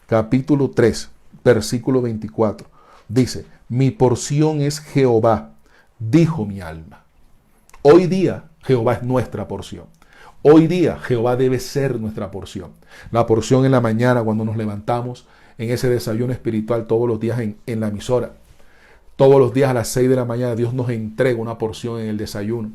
S1: capítulo 3, versículo 24. Dice, mi porción es Jehová, dijo mi alma. Hoy día Jehová es nuestra porción. Hoy día Jehová debe ser nuestra porción. La porción en la mañana cuando nos levantamos, en ese desayuno espiritual todos los días en la emisora. Todos los días a las 6 de la mañana Dios nos entrega una porción en el desayuno.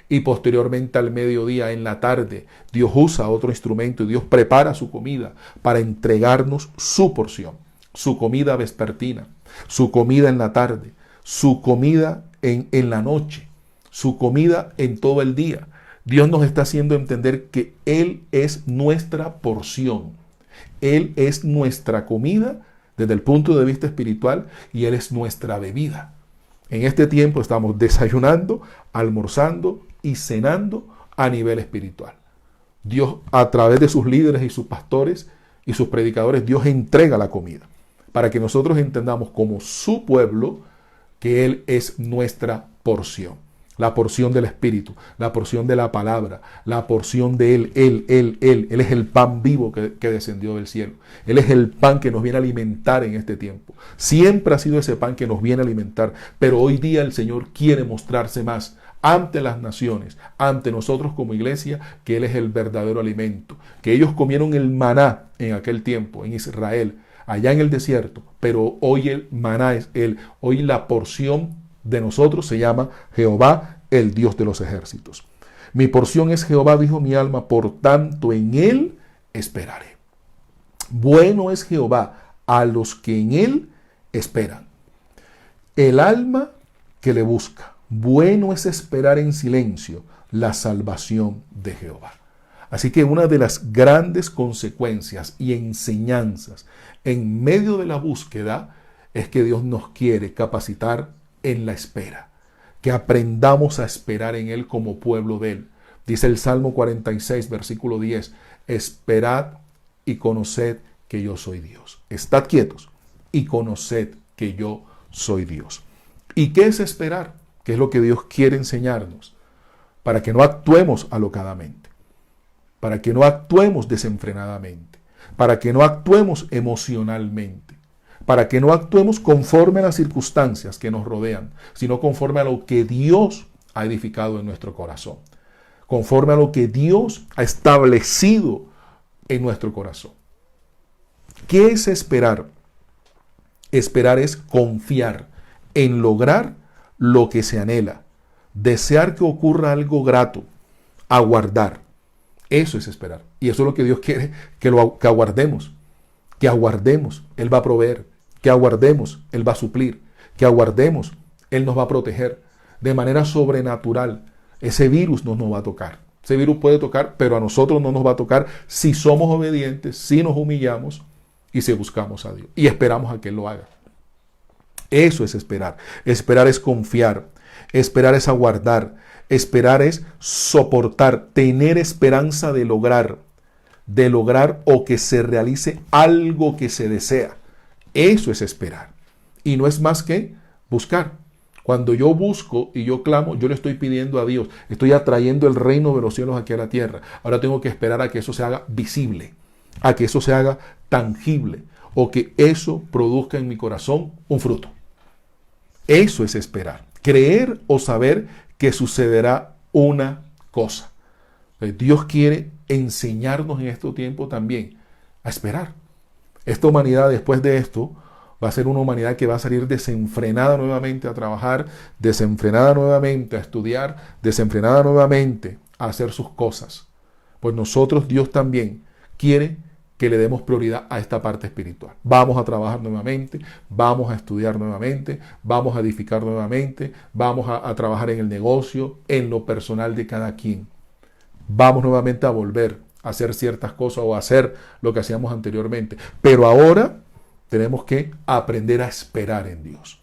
S1: Y posteriormente al mediodía, en la tarde, Dios usa otro instrumento y Dios prepara su comida para entregarnos su porción. Su comida vespertina, su comida en la tarde, su comida en la noche, su comida en todo el día. Dios nos está haciendo entender que Él es nuestra porción. Él es nuestra comida desde el punto de vista espiritual y Él es nuestra bebida. En este tiempo estamos desayunando, almorzando y cenando a nivel espiritual. Dios, a través de sus líderes y sus pastores y sus predicadores, Dios entrega la comida para que nosotros entendamos como su pueblo que Él es nuestra porción. la porción del Espíritu, la porción de la palabra, la porción de Él. Él es el pan vivo que descendió del cielo. Él es el pan que nos viene a alimentar en este tiempo. Siempre ha sido ese pan que nos viene a alimentar, pero hoy día el Señor quiere mostrarse más ante las naciones, ante nosotros como iglesia, que Él es el verdadero alimento. Que ellos comieron el maná en aquel tiempo, en Israel, allá en el desierto, pero hoy el maná es Él. Hoy la porción de nosotros se llama Jehová, el Dios de los ejércitos. Mi porción es Jehová, dijo mi alma, por tanto en Él esperaré. Bueno es Jehová a los que en Él esperan. El alma que le busca. Bueno es esperar en silencio la salvación de Jehová. Así que una de las grandes consecuencias y enseñanzas en medio de la búsqueda es que Dios nos quiere capacitar en la espera, que aprendamos a esperar en Él como pueblo de Él. Dice el Salmo 46, versículo 10, esperad y conoced que yo soy Dios. Estad quietos y conoced que yo soy Dios. ¿Y qué es esperar? ¿Qué es lo que Dios quiere enseñarnos? Para que no actuemos alocadamente, para que no actuemos desenfrenadamente, para que no actuemos emocionalmente, para que no actuemos conforme a las circunstancias que nos rodean, sino conforme a lo que Dios ha edificado en nuestro corazón, conforme a lo que Dios ha establecido en nuestro corazón. ¿Qué es esperar? Esperar es confiar en lograr lo que se anhela, desear que ocurra algo grato, aguardar. Eso es esperar. Y eso es lo que Dios quiere, que aguardemos. Que aguardemos, Él va a proveer. Que aguardemos, Él va a suplir. Que aguardemos, Él nos va a proteger. De manera sobrenatural, ese virus no nos va a tocar. Ese virus puede tocar, pero a nosotros no nos va a tocar si somos obedientes, si nos humillamos y si buscamos a Dios. Y esperamos a que Él lo haga. Eso es esperar. Esperar es confiar. Esperar es aguardar. Esperar es soportar, tener esperanza de lograr o que se realice algo que se desea. Eso es esperar. Y no es más que buscar. Cuando yo busco y yo clamo, yo le estoy pidiendo a Dios, estoy atrayendo el reino de los cielos aquí a la tierra. Ahora tengo que esperar a que eso se haga visible, a que eso se haga tangible o que eso produzca en mi corazón un fruto. Eso es esperar. Creer o saber que sucederá una cosa. Dios quiere enseñarnos en este tiempo también a esperar. Esta humanidad después de esto va a ser una humanidad que va a salir desenfrenada nuevamente a trabajar, desenfrenada nuevamente a estudiar, desenfrenada nuevamente a hacer sus cosas. Pues nosotros, Dios también quiere que le demos prioridad a esta parte espiritual. Vamos a trabajar nuevamente, vamos a estudiar nuevamente, vamos a edificar nuevamente, vamos a trabajar en el negocio, en lo personal de cada quien. Vamos nuevamente a volver a hacer ciertas cosas o a hacer lo que hacíamos anteriormente. Pero ahora tenemos que aprender a esperar en Dios,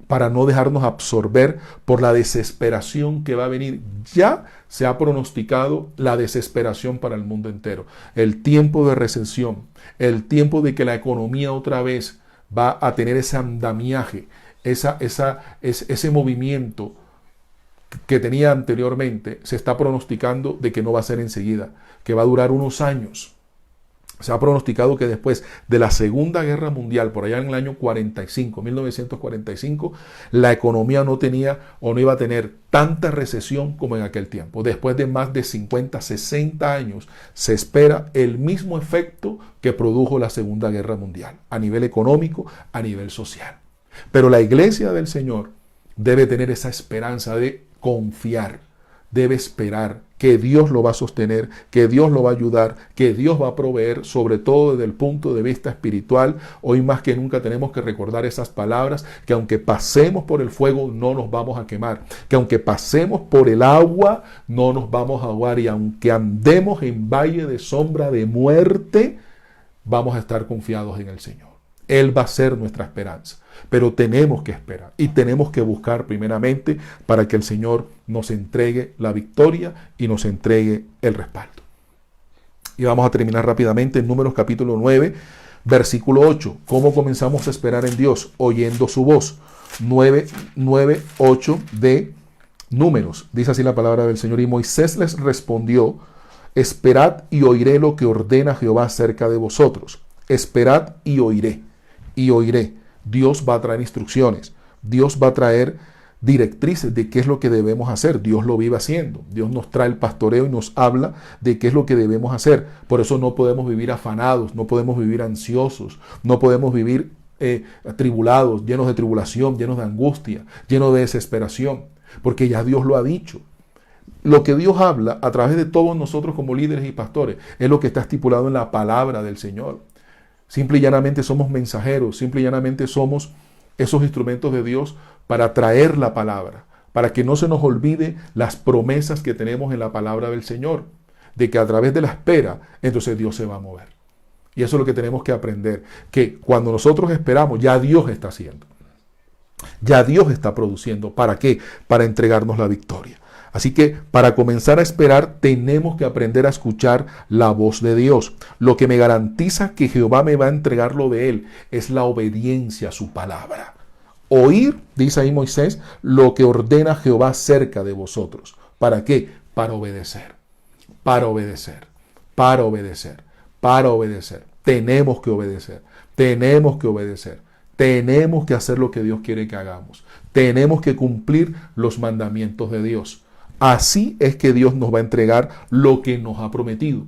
S1: para no dejarnos absorber por la desesperación que va a venir. Ya se ha pronosticado la desesperación para el mundo entero. El tiempo de recesión, el tiempo de que la economía otra vez va a tener ese andamiaje, ese movimiento que tenía anteriormente, se está pronosticando de que no va a ser enseguida, que va a durar unos años. Se ha pronosticado que después de la Segunda Guerra Mundial, por allá en el año 1945, la economía no tenía o no iba a tener tanta recesión como en aquel tiempo. Después de más de 50, 60 años, se espera el mismo efecto que produjo la Segunda Guerra Mundial, a nivel económico, a nivel social. Pero la iglesia del Señor debe tener esa esperanza de confiar, debe esperar que Dios lo va a sostener, que Dios lo va a ayudar, que Dios va a proveer, sobre todo desde el punto de vista espiritual. Hoy más que nunca tenemos que recordar esas palabras, que aunque pasemos por el fuego no nos vamos a quemar, que aunque pasemos por el agua no nos vamos a ahogar, y aunque andemos en valle de sombra de muerte, vamos a estar confiados en el Señor. Él va a ser nuestra esperanza. Pero tenemos que esperar y tenemos que buscar primeramente para que el Señor nos entregue la victoria y nos entregue el respaldo. Y vamos a terminar rápidamente en Números capítulo 9, versículo 8. ¿Cómo comenzamos a esperar en Dios? Oyendo su voz. 9:8 de Números, dice así la palabra del Señor. Y Moisés les respondió: esperad y oiré lo que ordena Jehová acerca de vosotros. Esperad y oiré. Y oiré. Dios va a traer instrucciones. Dios va a traer directrices de qué es lo que debemos hacer. Dios lo vive haciendo. Dios nos trae el pastoreo y nos habla de qué es lo que debemos hacer. Por eso no podemos vivir afanados, no podemos vivir ansiosos, no podemos vivir atribulados, llenos de tribulación, llenos de angustia, llenos de desesperación, porque ya Dios lo ha dicho. Lo que Dios habla a través de todos nosotros como líderes y pastores es lo que está estipulado en la palabra del Señor. Simple y llanamente somos mensajeros, simple y llanamente somos esos instrumentos de Dios para traer la palabra, para que no se nos olvide las promesas que tenemos en la palabra del Señor, de que a través de la espera, entonces Dios se va a mover. Y eso es lo que tenemos que aprender, que cuando nosotros esperamos, ya Dios está haciendo. Ya Dios está produciendo. ¿Para qué? Para entregarnos la victoria. Así que para comenzar a esperar tenemos que aprender a escuchar la voz de Dios. Lo que me garantiza que Jehová me va a entregar lo de Él es la obediencia a su palabra. Oír, dice ahí Moisés, lo que ordena Jehová acerca de vosotros. ¿Para qué? Para obedecer. Para obedecer. Para obedecer. Para obedecer. Tenemos que obedecer. Tenemos que obedecer. Tenemos que hacer lo que Dios quiere que hagamos. Tenemos que cumplir los mandamientos de Dios. Así es que Dios nos va a entregar lo que nos ha prometido.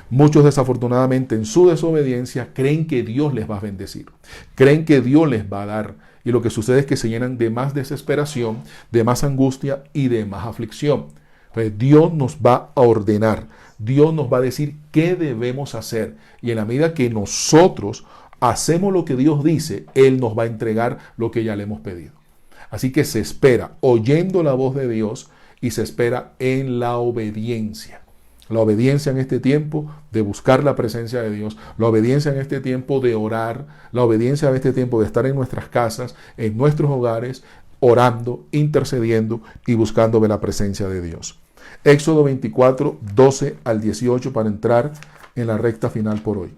S1: Muchos desafortunadamente en su desobediencia creen que Dios les va a bendecir. Creen que Dios les va a dar. Y lo que sucede es que se llenan de más desesperación, de más angustia y de más aflicción. Entonces Dios nos va a ordenar. Dios nos va a decir qué debemos hacer. Y en la medida que nosotros hacemos lo que Dios dice, Él nos va a entregar lo que ya le hemos pedido. Así que se espera oyendo la voz de Dios y se espera en la obediencia. La obediencia en este tiempo de buscar la presencia de Dios, la obediencia en este tiempo de orar, la obediencia en este tiempo de estar en nuestras casas, en nuestros hogares, orando, intercediendo y buscando de la presencia de Dios. Éxodo 24, 12 al 18 para entrar en la recta final por hoy.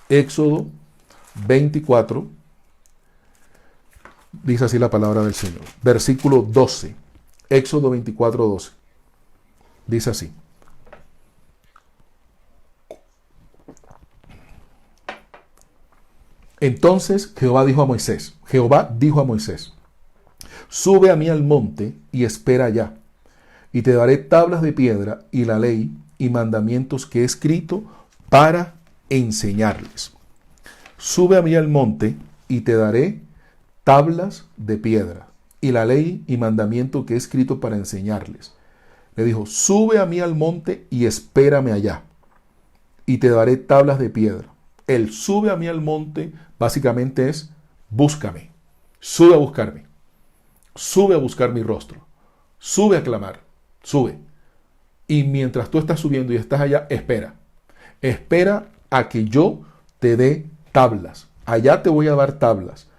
S1: Éxodo 24, dice así la palabra del Señor. Versículo 12. Éxodo 24, 12. Dice así. Entonces Jehová dijo a Moisés, sube a mí al monte y espera allá, y te daré tablas de piedra y la ley y mandamientos que he escrito para enseñarles. Sube a mí al monte y te daré tablas de piedra y la ley y mandamiento que he escrito para enseñarles. Le dijo, sube a mí al monte y espérame allá, y te daré tablas de piedra. El sube a mí al monte básicamente es búscame, sube a buscarme, sube a buscar mi rostro, sube a clamar, sube. Y mientras tú estás subiendo y estás allá, espera a que yo te dé tablas. Allá te voy a dar tablas,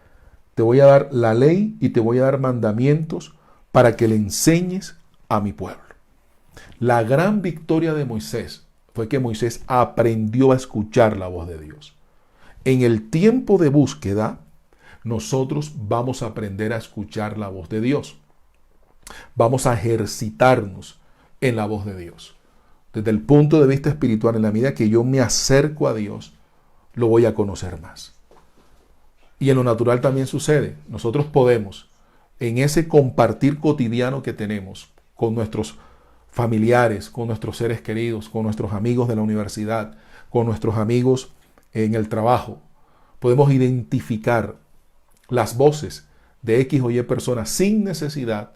S1: te voy a dar la ley y te voy a dar mandamientos para que le enseñes a mi pueblo. La gran victoria de Moisés fue que Moisés aprendió a escuchar la voz de Dios. En el tiempo de búsqueda, nosotros vamos a aprender a escuchar la voz de Dios. Vamos a ejercitarnos en la voz de Dios. Desde el punto de vista espiritual, en la medida que yo me acerco a Dios, lo voy a conocer más. Y en lo natural también sucede. Nosotros podemos, en ese compartir cotidiano que tenemos con nuestros familiares, con nuestros seres queridos, con nuestros amigos de la universidad, con nuestros amigos en el trabajo, podemos identificar las voces de X o Y personas sin necesidad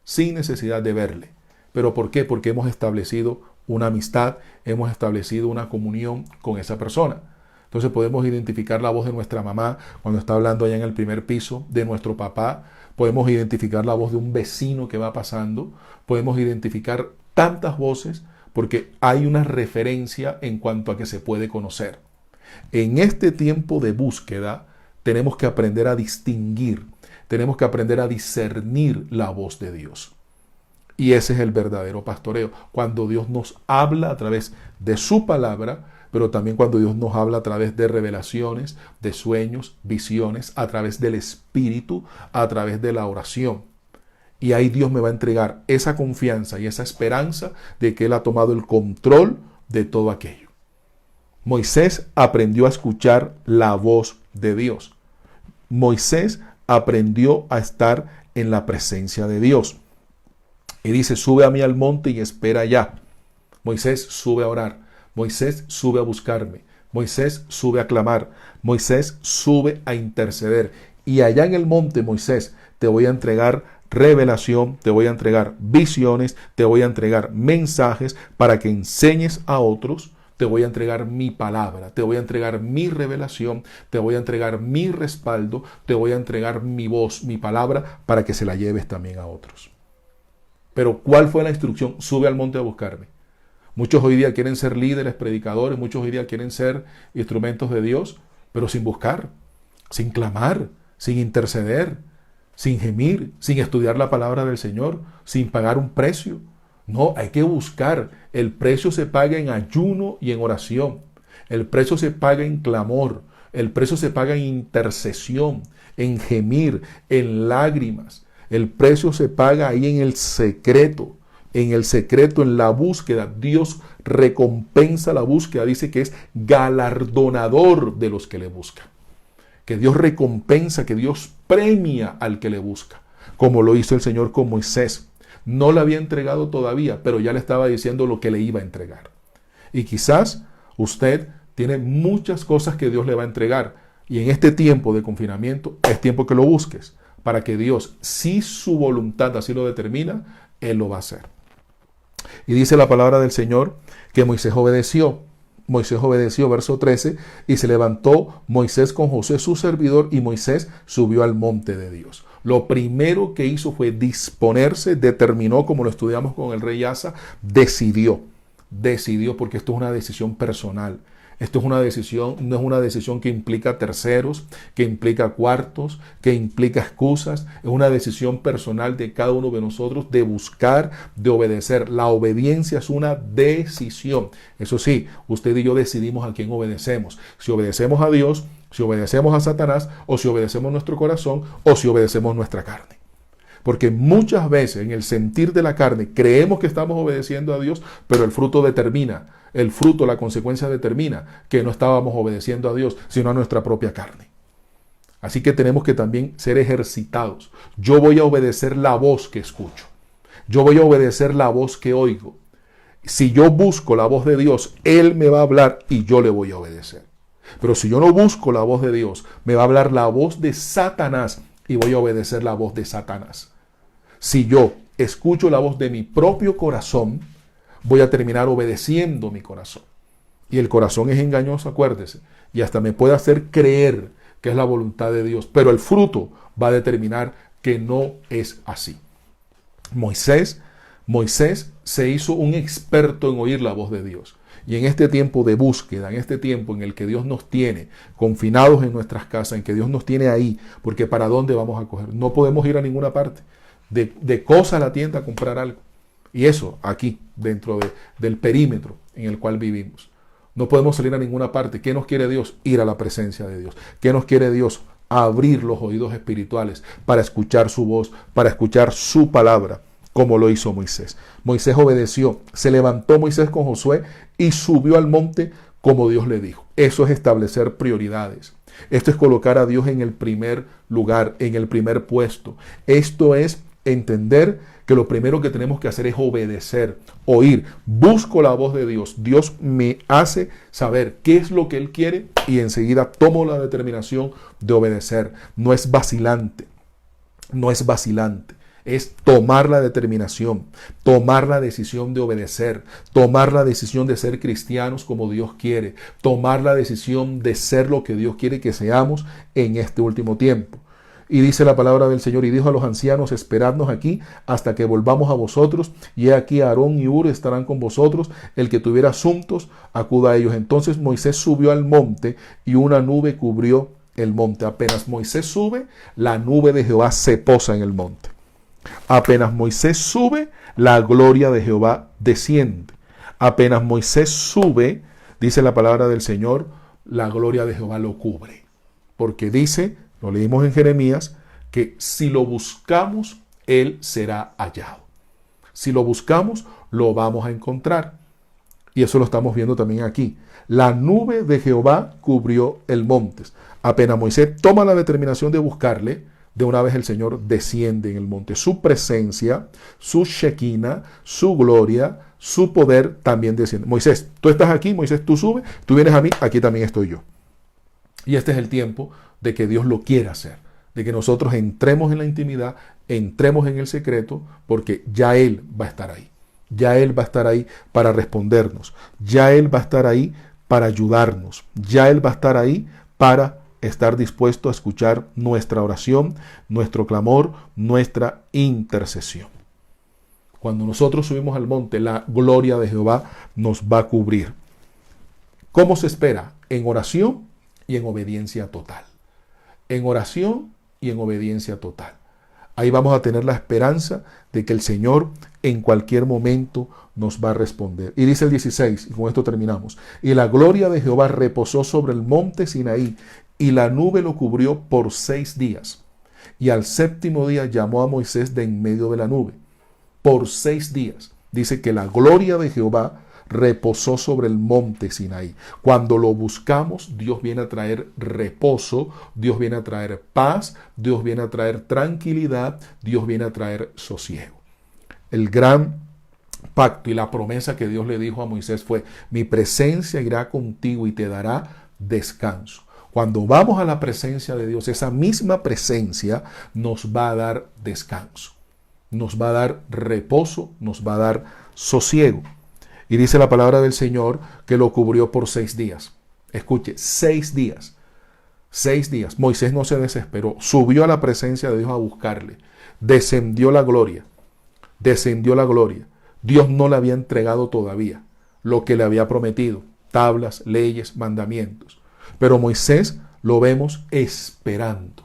S1: de verle. ¿Pero por qué? Porque hemos establecido una amistad, hemos establecido una comunión con esa persona. Entonces podemos identificar la voz de nuestra mamá cuando está hablando allá en el primer piso, de nuestro papá, podemos identificar la voz de un vecino que va pasando, podemos identificar tantas voces porque hay una referencia en cuanto a que se puede conocer. En este tiempo de búsqueda tenemos que aprender a distinguir, tenemos que aprender a discernir la voz de Dios. Y ese es el verdadero pastoreo, cuando Dios nos habla a través de su palabra, pero también cuando Dios nos habla a través de revelaciones, de sueños, visiones, a través del Espíritu, a través de la oración. Y ahí Dios me va a entregar esa confianza y esa esperanza de que Él ha tomado el control de todo aquello. Moisés aprendió a escuchar la voz de Dios. Moisés aprendió a estar en la presencia de Dios. Y dice, sube a mí al monte y espera allá. Moisés sube a orar. Moisés sube a buscarme. Moisés sube a clamar. Moisés sube a interceder. Y allá en el monte, Moisés, te voy a entregar revelación, te voy a entregar visiones, te voy a entregar mensajes para que enseñes a otros. Te voy a entregar mi palabra, te voy a entregar mi revelación, te voy a entregar mi respaldo, te voy a entregar mi voz, mi palabra, para que se la lleves también a otros. Pero ¿cuál fue la instrucción? Sube al monte a buscarme. Muchos hoy día quieren ser líderes, predicadores, muchos hoy día quieren ser instrumentos de Dios, pero sin buscar, sin clamar, sin interceder, sin gemir, sin estudiar la palabra del Señor, sin pagar un precio. No, hay que buscar. El precio se paga en ayuno y en oración. El precio se paga en clamor. El precio se paga en intercesión, en gemir, en lágrimas. El precio se paga ahí en el secreto, en la búsqueda. Dios recompensa la búsqueda. Dice que es galardonador de los que le buscan. Que Dios recompensa, que Dios premia al que le busca. Como lo hizo el Señor con Moisés. No le había entregado todavía, pero ya le estaba diciendo lo que le iba a entregar. Y quizás usted tiene muchas cosas que Dios le va a entregar. Y en este tiempo de confinamiento es tiempo que lo busques, para que Dios, si su voluntad así lo determina, Él lo va a hacer. Y dice la palabra del Señor que Moisés obedeció. Moisés obedeció, verso 13, y se levantó Moisés con Josué su servidor, y Moisés subió al monte de Dios. Lo primero que hizo fue disponerse, determinó, como lo estudiamos con el rey Asa, decidió, porque esto es una decisión personal. Esto es una decisión, no es una decisión que implica terceros, que implica cuartos, que implica excusas. Es una decisión personal de cada uno de nosotros de buscar, de obedecer. La obediencia es una decisión. Eso sí, usted y yo decidimos a quién obedecemos. Si obedecemos a Dios, si obedecemos a Satanás, o si obedecemos nuestro corazón, o si obedecemos nuestra carne. Porque muchas veces en el sentir de la carne creemos que estamos obedeciendo a Dios, pero el fruto determina. El fruto, la consecuencia determina que no estábamos obedeciendo a Dios, sino a nuestra propia carne. Así que tenemos que también ser ejercitados. Yo voy a obedecer la voz que escucho. Yo voy a obedecer la voz que oigo. Si yo busco la voz de Dios, Él me va a hablar y yo le voy a obedecer. Pero si yo no busco la voz de Dios, me va a hablar la voz de Satanás y voy a obedecer la voz de Satanás. Si yo escucho la voz de mi propio corazón, voy a terminar obedeciendo mi corazón. Y el corazón es engañoso, acuérdese. Y hasta me puede hacer creer que es la voluntad de Dios. Pero el fruto va a determinar que no es así. Moisés se hizo un experto en oír la voz de Dios. Y en este tiempo de búsqueda, en este tiempo en el que Dios nos tiene confinados en nuestras casas, en que Dios nos tiene ahí, porque ¿para dónde vamos a coger? No podemos ir a ninguna parte. De cosa a la tienda a comprar algo. Y eso aquí, dentro del perímetro en el cual vivimos. No podemos salir a ninguna parte. ¿Qué nos quiere Dios? Ir a la presencia de Dios. ¿Qué nos quiere Dios? Abrir los oídos espirituales para escuchar su voz, para escuchar su palabra, como lo hizo Moisés. Moisés obedeció. Se levantó Moisés con Josué y subió al monte como Dios le dijo. Eso es establecer prioridades. Esto es colocar a Dios en el primer lugar, en el primer puesto. Esto es entender que lo primero que tenemos que hacer es obedecer, oír. Busco la voz de Dios. Dios me hace saber qué es lo que Él quiere y enseguida tomo la determinación de obedecer. No es vacilante. No es vacilante. Es tomar la determinación, tomar la decisión de obedecer, tomar la decisión de ser cristianos como Dios quiere, tomar la decisión de ser lo que Dios quiere que seamos en este último tiempo. Y dice la palabra del Señor, y dijo a los ancianos, esperadnos aquí hasta que volvamos a vosotros, y he aquí Aarón y Hur estarán con vosotros, el que tuviera asuntos, acuda a ellos. Entonces Moisés subió al monte, y una nube cubrió el monte. Apenas Moisés sube, la nube de Jehová se posa en el monte. Apenas Moisés sube, la gloria de Jehová desciende. Apenas Moisés sube, dice la palabra del Señor, la gloria de Jehová lo cubre. Porque dice, lo leímos en Jeremías, que si lo buscamos Él será hallado. Si lo buscamos, lo vamos a encontrar. Y eso lo estamos viendo también aquí. La nube de Jehová cubrió el monte. Apenas Moisés toma la determinación de buscarle, de una vez el Señor desciende en el monte. Su presencia, su Shekinah, su gloria, su poder también desciende. Moisés, tú estás aquí, Moisés, tú subes, tú vienes a mí, aquí también estoy yo. Y este es el tiempo de que Dios lo quiera hacer, de que nosotros entremos en la intimidad, entremos en el secreto, porque ya Él va a estar ahí. Ya Él va a estar ahí para respondernos. Ya Él va a estar ahí para ayudarnos. Ya Él va a estar ahí para estar dispuesto a escuchar nuestra oración, nuestro clamor, nuestra intercesión. Cuando nosotros subimos al monte, la gloria de Jehová nos va a cubrir. ¿Cómo se espera? En oración y en obediencia total. En oración y en obediencia total. Ahí vamos a tener la esperanza de que el Señor en cualquier momento nos va a responder. Y dice el 16, y con esto terminamos. Y la gloria de Jehová reposó sobre el monte Sinaí, y la nube lo cubrió por 6 días. Y al 7º día llamó a Moisés de en medio de la nube. Por 6 días. Dice que la gloria de Jehová reposó sobre el monte Sinaí. Cuando lo buscamos, Dios viene a traer reposo, Dios viene a traer paz, Dios viene a traer tranquilidad, Dios viene a traer sosiego. El gran pacto y la promesa que Dios le dijo a Moisés fue: mi presencia irá contigo y te dará descanso. Cuando vamos a la presencia de Dios, esa misma presencia nos va a dar descanso, nos va a dar reposo, nos va a dar sosiego. Y dice la palabra del Señor que lo cubrió por 6 días. Escuche, 6 días. 6 días. Moisés no se desesperó. Subió a la presencia de Dios a buscarle. Descendió la gloria. Descendió la gloria. Dios no le había entregado todavía lo que le había prometido. Tablas, leyes, mandamientos. Pero Moisés lo vemos esperando.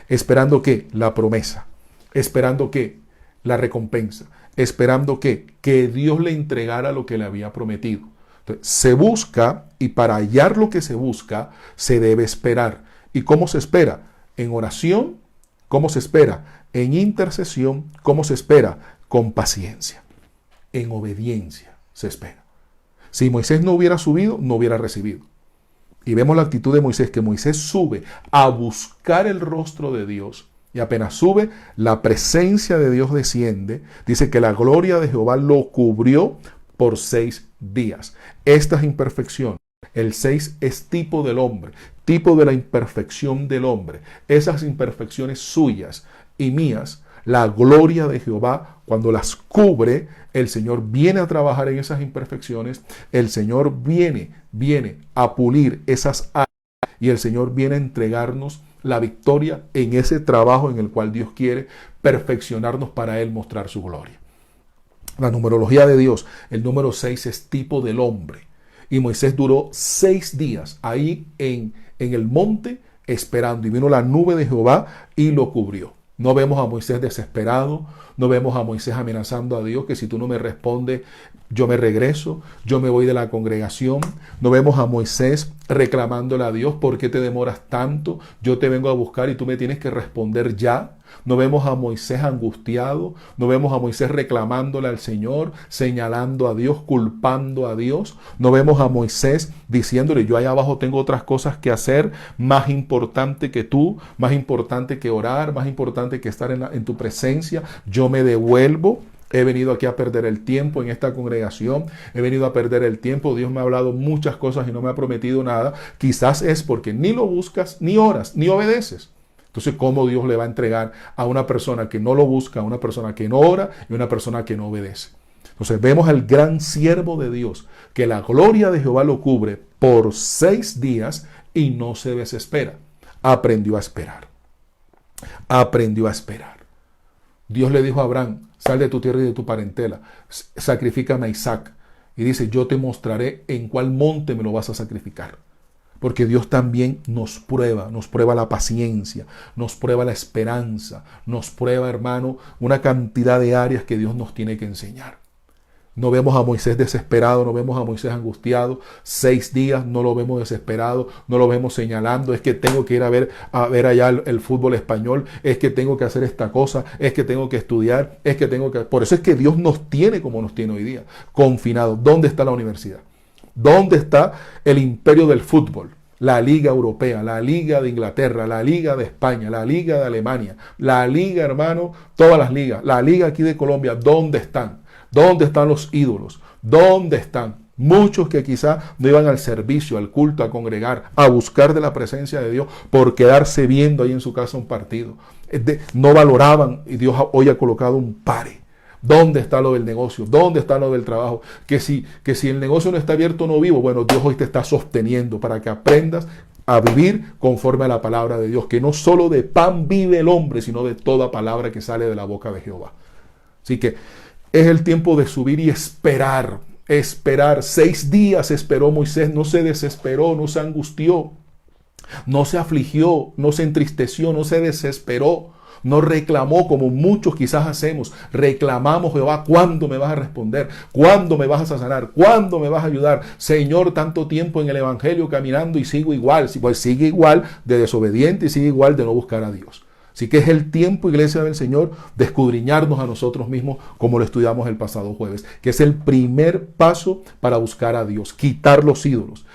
S1: ¿Esperando qué? La promesa. ¿Esperando qué? La recompensa. Esperando que Dios le entregara lo que le había prometido. Entonces, se busca, y para hallar lo que se busca, se debe esperar. ¿Y cómo se espera? En oración. ¿Cómo se espera? En intercesión. ¿Cómo se espera? Con paciencia. En obediencia se espera. Si Moisés no hubiera subido, no hubiera recibido. Y vemos la actitud de Moisés, que Moisés sube a buscar el rostro de Dios. Y apenas sube, la presencia de Dios desciende. Dice que la gloria de Jehová lo cubrió por 6 días. Estas imperfecciones, el 6 es tipo del hombre, tipo de la imperfección del hombre. Esas imperfecciones suyas y mías, la gloria de Jehová, cuando las cubre, el Señor viene a trabajar en esas imperfecciones. El Señor viene a pulir esas áreas, y el Señor viene a entregarnos la victoria en ese trabajo en el cual Dios quiere perfeccionarnos para Él mostrar su gloria. La numerología de Dios, el número 6 es tipo del hombre. Y Moisés duró 6 días ahí en el monte esperando. Y vino la nube de Jehová y lo cubrió. No vemos a Moisés desesperado. No vemos a Moisés amenazando a Dios que si tú no me respondes, yo me regreso, yo me voy de la congregación. No vemos a Moisés reclamándole a Dios: ¿por qué te demoras tanto? Yo te vengo a buscar y tú me tienes que responder ya. No vemos a Moisés angustiado. No vemos a Moisés reclamándole al Señor, señalando a Dios, culpando a Dios. No vemos a Moisés diciéndole: yo allá abajo tengo otras cosas que hacer, más importante que tú, más importante que orar, más importante que estar en tu presencia. Yo me devuelvo. He venido aquí a perder el tiempo en esta congregación. He venido a perder el tiempo. Dios me ha hablado muchas cosas y no me ha prometido nada. Quizás es porque ni lo buscas, ni oras, ni obedeces. Entonces, ¿cómo Dios le va a entregar a una persona que no lo busca, a una persona que no ora y a una persona que no obedece? Entonces, vemos al gran siervo de Dios, que la gloria de Jehová lo cubre por 6 días y no se desespera. Aprendió a esperar. Aprendió a esperar. Dios le dijo a Abraham: sal de tu tierra y de tu parentela, sacrifícame a Isaac. Y dice: yo te mostraré en cuál monte me lo vas a sacrificar. Porque Dios también nos prueba la paciencia, nos prueba la esperanza, nos prueba, hermano, una cantidad de áreas que Dios nos tiene que enseñar. No vemos a Moisés desesperado, no vemos a Moisés angustiado. 6 días no lo vemos desesperado, no lo vemos señalando, es que tengo que ir a ver allá el fútbol español, es que tengo que hacer esta cosa, es que tengo que estudiar, es que tengo que... Por eso es que Dios nos tiene como nos tiene hoy día, confinados. ¿Dónde está la universidad? ¿Dónde está el imperio del fútbol? La Liga Europea, la Liga de Inglaterra, la Liga de España, la Liga de Alemania, la Liga, hermano, todas las ligas, la Liga aquí de Colombia, ¿dónde están? ¿Dónde están los ídolos? ¿Dónde están? Muchos que quizás no iban al servicio, al culto, a congregar, a buscar de la presencia de Dios por quedarse viendo ahí en su casa un partido. No valoraban y Dios hoy ha colocado un pare. ¿Dónde está lo del negocio? ¿Dónde está lo del trabajo? Que si el negocio no está abierto, no vivo. Bueno, Dios hoy te está sosteniendo para que aprendas a vivir conforme a la palabra de Dios. Que no solo de pan vive el hombre, sino de toda palabra que sale de la boca de Jehová. Así que es el tiempo de subir y esperar. Esperar. 6 días esperó Moisés. No se desesperó, no se angustió, no se afligió, no se entristeció, no se desesperó. No reclamó como muchos quizás hacemos. Reclamamos, Jehová, ¿cuándo me vas a responder? ¿Cuándo me vas a sanar? ¿Cuándo me vas a ayudar? Señor, tanto tiempo en el evangelio caminando y sigo igual. Pues sigue igual de desobediente y sigue igual de no buscar a Dios. Así que es el tiempo, iglesia del Señor, de escudriñarnos a nosotros mismos como lo estudiamos el pasado jueves, que es el primer paso para buscar a Dios, quitar los ídolos.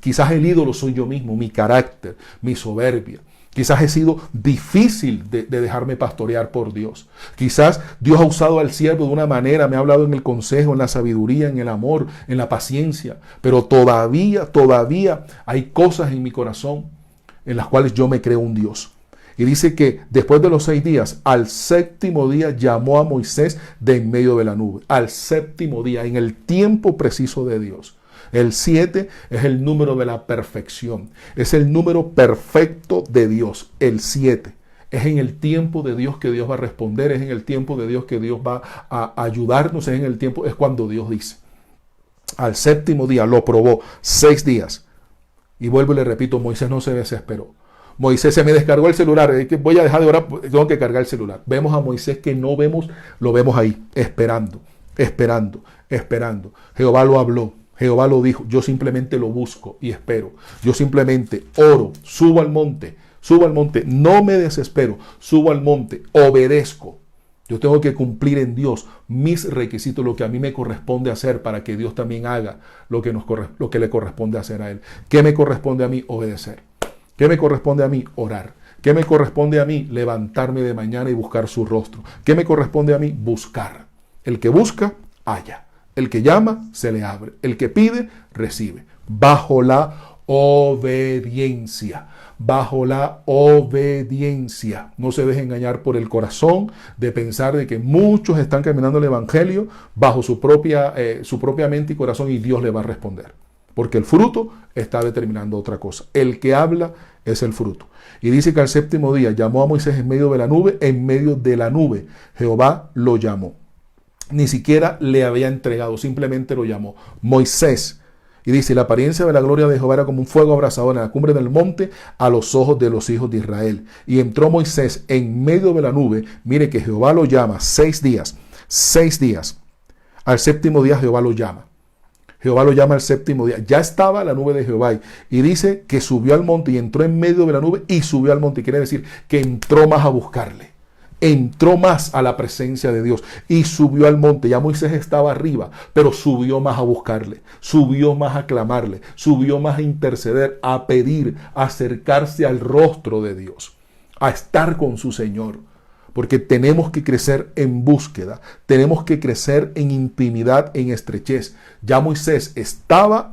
S1: Quizás el ídolo soy yo mismo, mi carácter, mi soberbia. Quizás he sido difícil de dejarme pastorear por Dios. Quizás Dios ha usado al siervo de una manera, me ha hablado en el consejo, en la sabiduría, en el amor, en la paciencia, pero todavía hay cosas en mi corazón en las cuales yo me creo un Dios. Y dice que después de los 6 días, al 7º día llamó a Moisés de en medio de la nube. Al 7º día, en el tiempo preciso de Dios. El 7 es el número de la perfección. Es el número perfecto de Dios. El 7. Es en el tiempo de Dios que Dios va a responder. Es en el tiempo de Dios que Dios va a ayudarnos. Es cuando Dios dice. Al 7º día lo probó. 6 días. Y vuelvo y le repito, Moisés no se desesperó. Moisés, se me descargó el celular, es que voy a dejar de orar, tengo que cargar el celular. Vemos a Moisés que no vemos, lo vemos ahí, esperando. Jehová lo habló, Jehová lo dijo, yo simplemente lo busco y espero. Yo simplemente oro, subo al monte, no me desespero, subo al monte, obedezco. Yo tengo que cumplir en Dios mis requisitos, lo que a mí me corresponde hacer para que Dios también haga lo que le corresponde hacer a Él. ¿Qué me corresponde a mí? Obedecer. ¿Qué me corresponde a mí? Orar. ¿Qué me corresponde a mí? Levantarme de mañana y buscar su rostro. ¿Qué me corresponde a mí? Buscar. El que busca, halla. El que llama, se le abre. El que pide, recibe. Bajo la obediencia. Bajo la obediencia. No se deje engañar por el corazón de pensar de que muchos están caminando el evangelio bajo su propia mente y corazón y Dios le va a responder. Porque el fruto está determinando otra cosa. El que habla es el fruto. Y dice que al 7º día llamó a Moisés en medio de la nube. Jehová lo llamó. Ni siquiera le había entregado, simplemente lo llamó. Moisés. Y dice, la apariencia de la gloria de Jehová era como un fuego abrasador en la cumbre del monte a los ojos de los hijos de Israel. Y entró Moisés en medio de la nube. Mire que Jehová lo llama 6 días. 6 días. Al 7º día Jehová lo llama. Jehová lo llama al 7º día. Ya estaba la nube de Jehová y dice que subió al monte y entró en medio de la nube y subió al monte. Quiere decir que entró más a buscarle. Entró más a la presencia de Dios y subió al monte. Ya Moisés estaba arriba, pero subió más a buscarle. Subió más a clamarle. Subió más a interceder, a pedir, a acercarse al rostro de Dios. A estar con su Señor. Porque tenemos que crecer en búsqueda, tenemos que crecer en intimidad, en estrechez. Ya Moisés estaba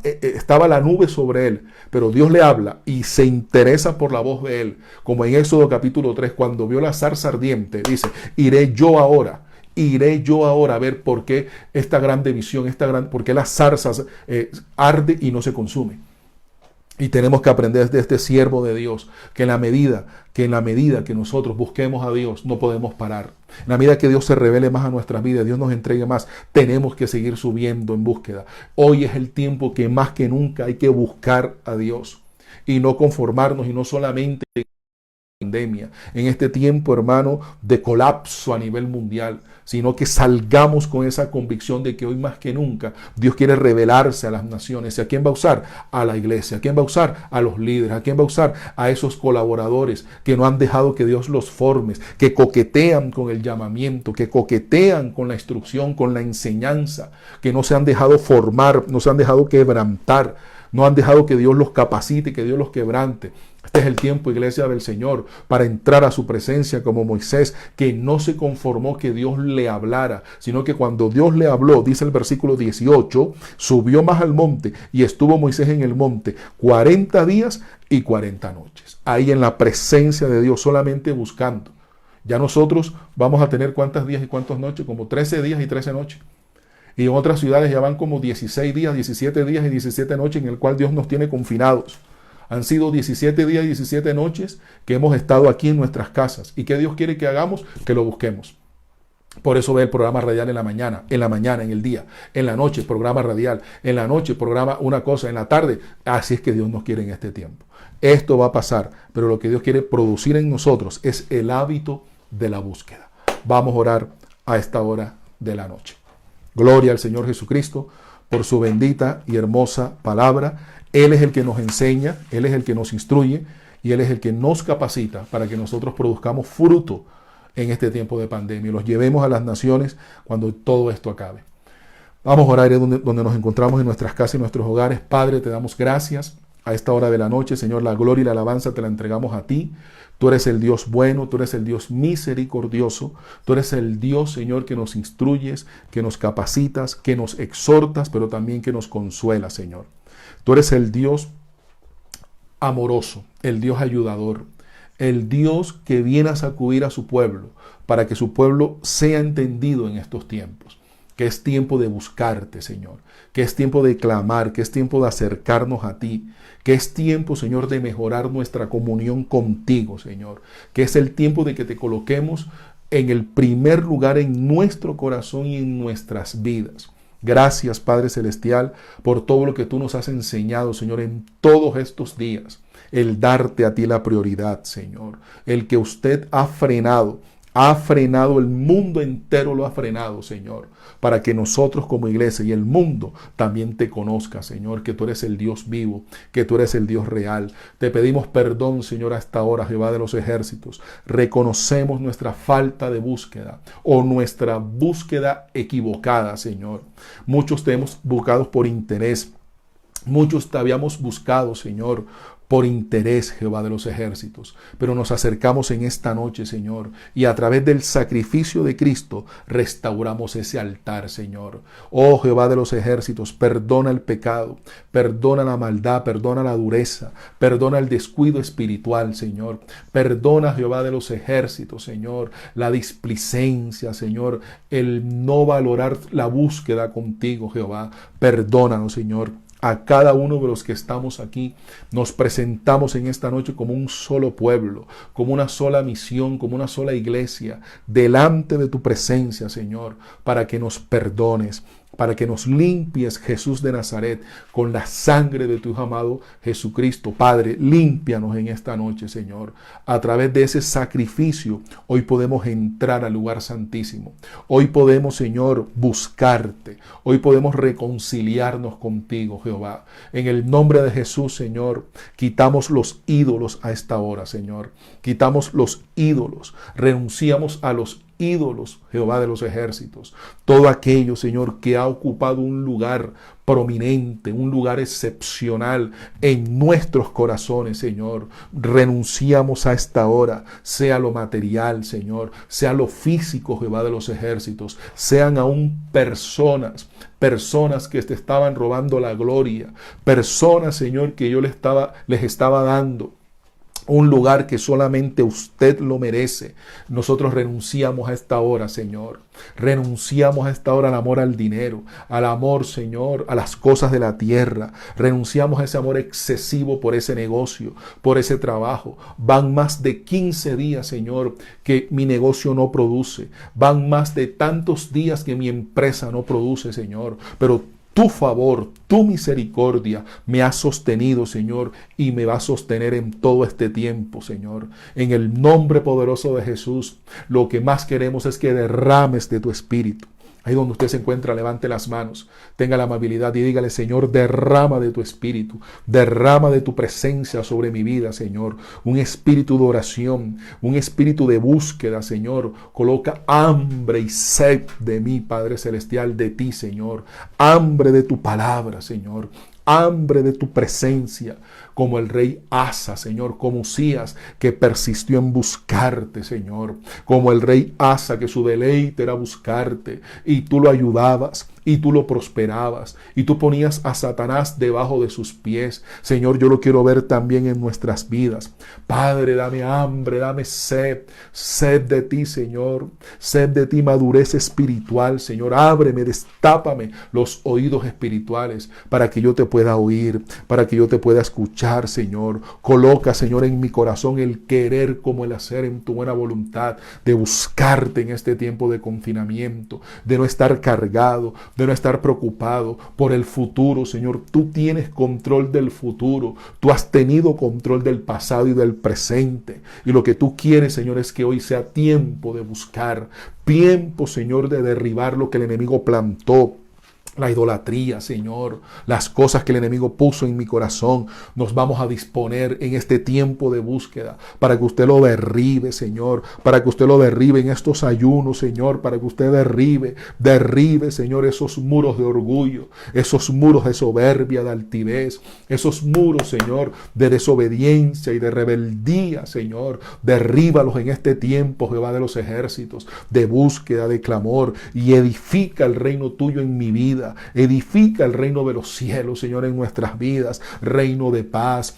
S1: la nube sobre él, pero Dios le habla y se interesa por la voz de él. Como en Éxodo capítulo 3, cuando vio la zarza ardiente, dice, iré yo ahora a ver por qué esta grande visión, por qué la zarza arde y no se consume. Y tenemos que aprender de este siervo de Dios, que en la medida que nosotros busquemos a Dios, no podemos parar. En la medida que Dios se revele más a nuestras vidas, Dios nos entregue más, tenemos que seguir subiendo en búsqueda. Hoy es el tiempo que más que nunca hay que buscar a Dios y no conformarnos y no solamente pandemia, en este tiempo, hermano, de colapso a nivel mundial, sino que salgamos con esa convicción de que hoy más que nunca Dios quiere revelarse a las naciones. ¿Y a quién va a usar? A la iglesia. ¿A quién va a usar? A los líderes. ¿A quién va a usar? A esos colaboradores que no han dejado que Dios los forme, que coquetean con el llamamiento, que coquetean con la instrucción, con la enseñanza, que no se han dejado formar, no se han dejado quebrantar, no han dejado que Dios los capacite, que Dios los quebrante. Este es el tiempo, iglesia del Señor, para entrar a su presencia como Moisés, que no se conformó que Dios le hablara, sino que cuando Dios le habló, dice el versículo 18, subió más al monte y estuvo Moisés en el monte 40 días y 40 noches. Ahí en la presencia de Dios, solamente buscando. Ya nosotros vamos a tener ¿cuántos días y cuántas noches? Como 13 días y 13 noches. Y en otras ciudades ya van como 16 días, 17 días y 17 noches en el cual Dios nos tiene confinados. Han sido 17 días y 17 noches que hemos estado aquí en nuestras casas. ¿Y qué Dios quiere que hagamos? Que lo busquemos. Por eso ve el programa radial en la mañana, en el día, en la noche, programa radial, en la noche, programa una cosa, en la tarde. Así es que Dios nos quiere en este tiempo. Esto va a pasar, pero lo que Dios quiere producir en nosotros es el hábito de la búsqueda. Vamos a orar a esta hora de la noche. Gloria al Señor Jesucristo por su bendita y hermosa palabra. Él es el que nos enseña, Él es el que nos instruye y Él es el que nos capacita para que nosotros produzcamos fruto en este tiempo de pandemia y los llevemos a las naciones cuando todo esto acabe. Vamos a orar donde nos encontramos en nuestras casas y nuestros hogares. Padre, te damos gracias a esta hora de la noche. Señor, la gloria y la alabanza te la entregamos a ti. Tú eres el Dios bueno, tú eres el Dios misericordioso, tú eres el Dios, Señor, que nos instruyes, que nos capacitas, que nos exhortas, pero también que nos consuela, Señor. Tú eres el Dios amoroso, el Dios ayudador, el Dios que viene a sacudir a su pueblo para que su pueblo sea entendido en estos tiempos. Que es tiempo de buscarte, Señor, que es tiempo de clamar, que es tiempo de acercarnos a ti, que es tiempo, Señor, de mejorar nuestra comunión contigo, Señor, que es el tiempo de que te coloquemos en el primer lugar en nuestro corazón y en nuestras vidas. Gracias, Padre Celestial, por todo lo que tú nos has enseñado, Señor, en todos estos días. El darte a ti la prioridad, Señor, el que usted ha frenado el mundo entero lo ha frenado, Señor, para que nosotros como iglesia y el mundo también te conozca, Señor, que tú eres el Dios vivo, que tú eres el Dios real. Te pedimos perdón, Señor, a esta hora, Jehová de los ejércitos. Reconocemos nuestra falta de búsqueda o nuestra búsqueda equivocada, Señor. Muchos te hemos buscado por interés. Muchos te habíamos buscado, Señor, por interés, Jehová de los ejércitos. Pero nos acercamos en esta noche, Señor, y a través del sacrificio de Cristo restauramos ese altar, Señor. Oh, Jehová de los ejércitos, perdona el pecado, perdona la maldad, perdona la dureza, perdona el descuido espiritual, Señor. Perdona, Jehová de los ejércitos, Señor, la displicencia, Señor, el no valorar la búsqueda contigo, Jehová. Perdónanos, Señor. A cada uno de los que estamos aquí, nos presentamos en esta noche como un solo pueblo, como una sola misión, como una sola iglesia, delante de tu presencia, Señor, para que nos perdones, para que nos limpies, Jesús de Nazaret, con la sangre de tu Hijo amado Jesucristo. Padre, límpianos en esta noche, Señor. A través de ese sacrificio, hoy podemos entrar al lugar santísimo. Hoy podemos, Señor, buscarte. Hoy podemos reconciliarnos contigo, Jehová. En el nombre de Jesús, Señor, quitamos los ídolos a esta hora, Señor. Quitamos los ídolos. Renunciamos a los ídolos, Jehová de los ejércitos. Todo aquello, Señor, que ha ocupado un lugar prominente, un lugar excepcional en nuestros corazones, Señor. Renunciamos a esta hora, sea lo material, Señor, sea lo físico, Jehová de los ejércitos, sean aún personas que te estaban robando la gloria, personas, Señor, que yo les estaba dando un lugar que solamente usted lo merece. Nosotros renunciamos a esta hora, Señor. Renunciamos a esta hora al amor al dinero, al amor, Señor, a las cosas de la tierra. Renunciamos a ese amor excesivo por ese negocio, por ese trabajo. Van más de 15 días, Señor, que mi negocio no produce. Van más de tantos días que mi empresa no produce, Señor. Pero tu favor, tu misericordia me ha sostenido, Señor, y me va a sostener en todo este tiempo, Señor. En el nombre poderoso de Jesús, lo que más queremos es que derrames de tu Espíritu. Ahí donde usted se encuentra, levante las manos, tenga la amabilidad y dígale: Señor, derrama de tu Espíritu, derrama de tu presencia sobre mi vida, Señor. Un espíritu de oración, un espíritu de búsqueda, Señor. Coloca hambre y sed de mí, Padre Celestial, de ti, Señor. Hambre de tu palabra, Señor. Hambre de tu presencia, como el rey Asa, Señor, como Usías, que persistió en buscarte, Señor, como el rey Asa, que su deleite era buscarte, y tú lo ayudabas, y tú lo prosperabas, y tú ponías a Satanás debajo de sus pies. Señor, yo lo quiero ver también en nuestras vidas. Padre, dame hambre, dame sed, sed de ti, Señor, sed de ti, madurez espiritual, Señor. Ábreme, destápame los oídos espirituales para que yo te pueda oír, para que yo te pueda escuchar, Señor. Coloca, Señor, en mi corazón el querer como el hacer en tu buena voluntad, de buscarte en este tiempo de confinamiento, de no estar cargado, de no estar preocupado por el futuro, Señor. Tú tienes control del futuro, tú has tenido control del pasado y del presente, y lo que tú quieres, Señor, es que hoy sea tiempo de buscar, tiempo, Señor, de derribar lo que el enemigo plantó. La idolatría, Señor, las cosas que el enemigo puso en mi corazón, nos vamos a disponer en este tiempo de búsqueda para que usted lo derribe, Señor, para que usted lo derribe en estos ayunos, Señor, para que usted derribe, Señor, esos muros de orgullo, esos muros de soberbia, de altivez, esos muros, Señor, de desobediencia y de rebeldía, Señor. Derríbalos en este tiempo, Jehová de los ejércitos, de búsqueda, de clamor, y edifica el reino tuyo en mi vida. Edifica el reino de los cielos, Señor, en nuestras vidas. Reino de paz,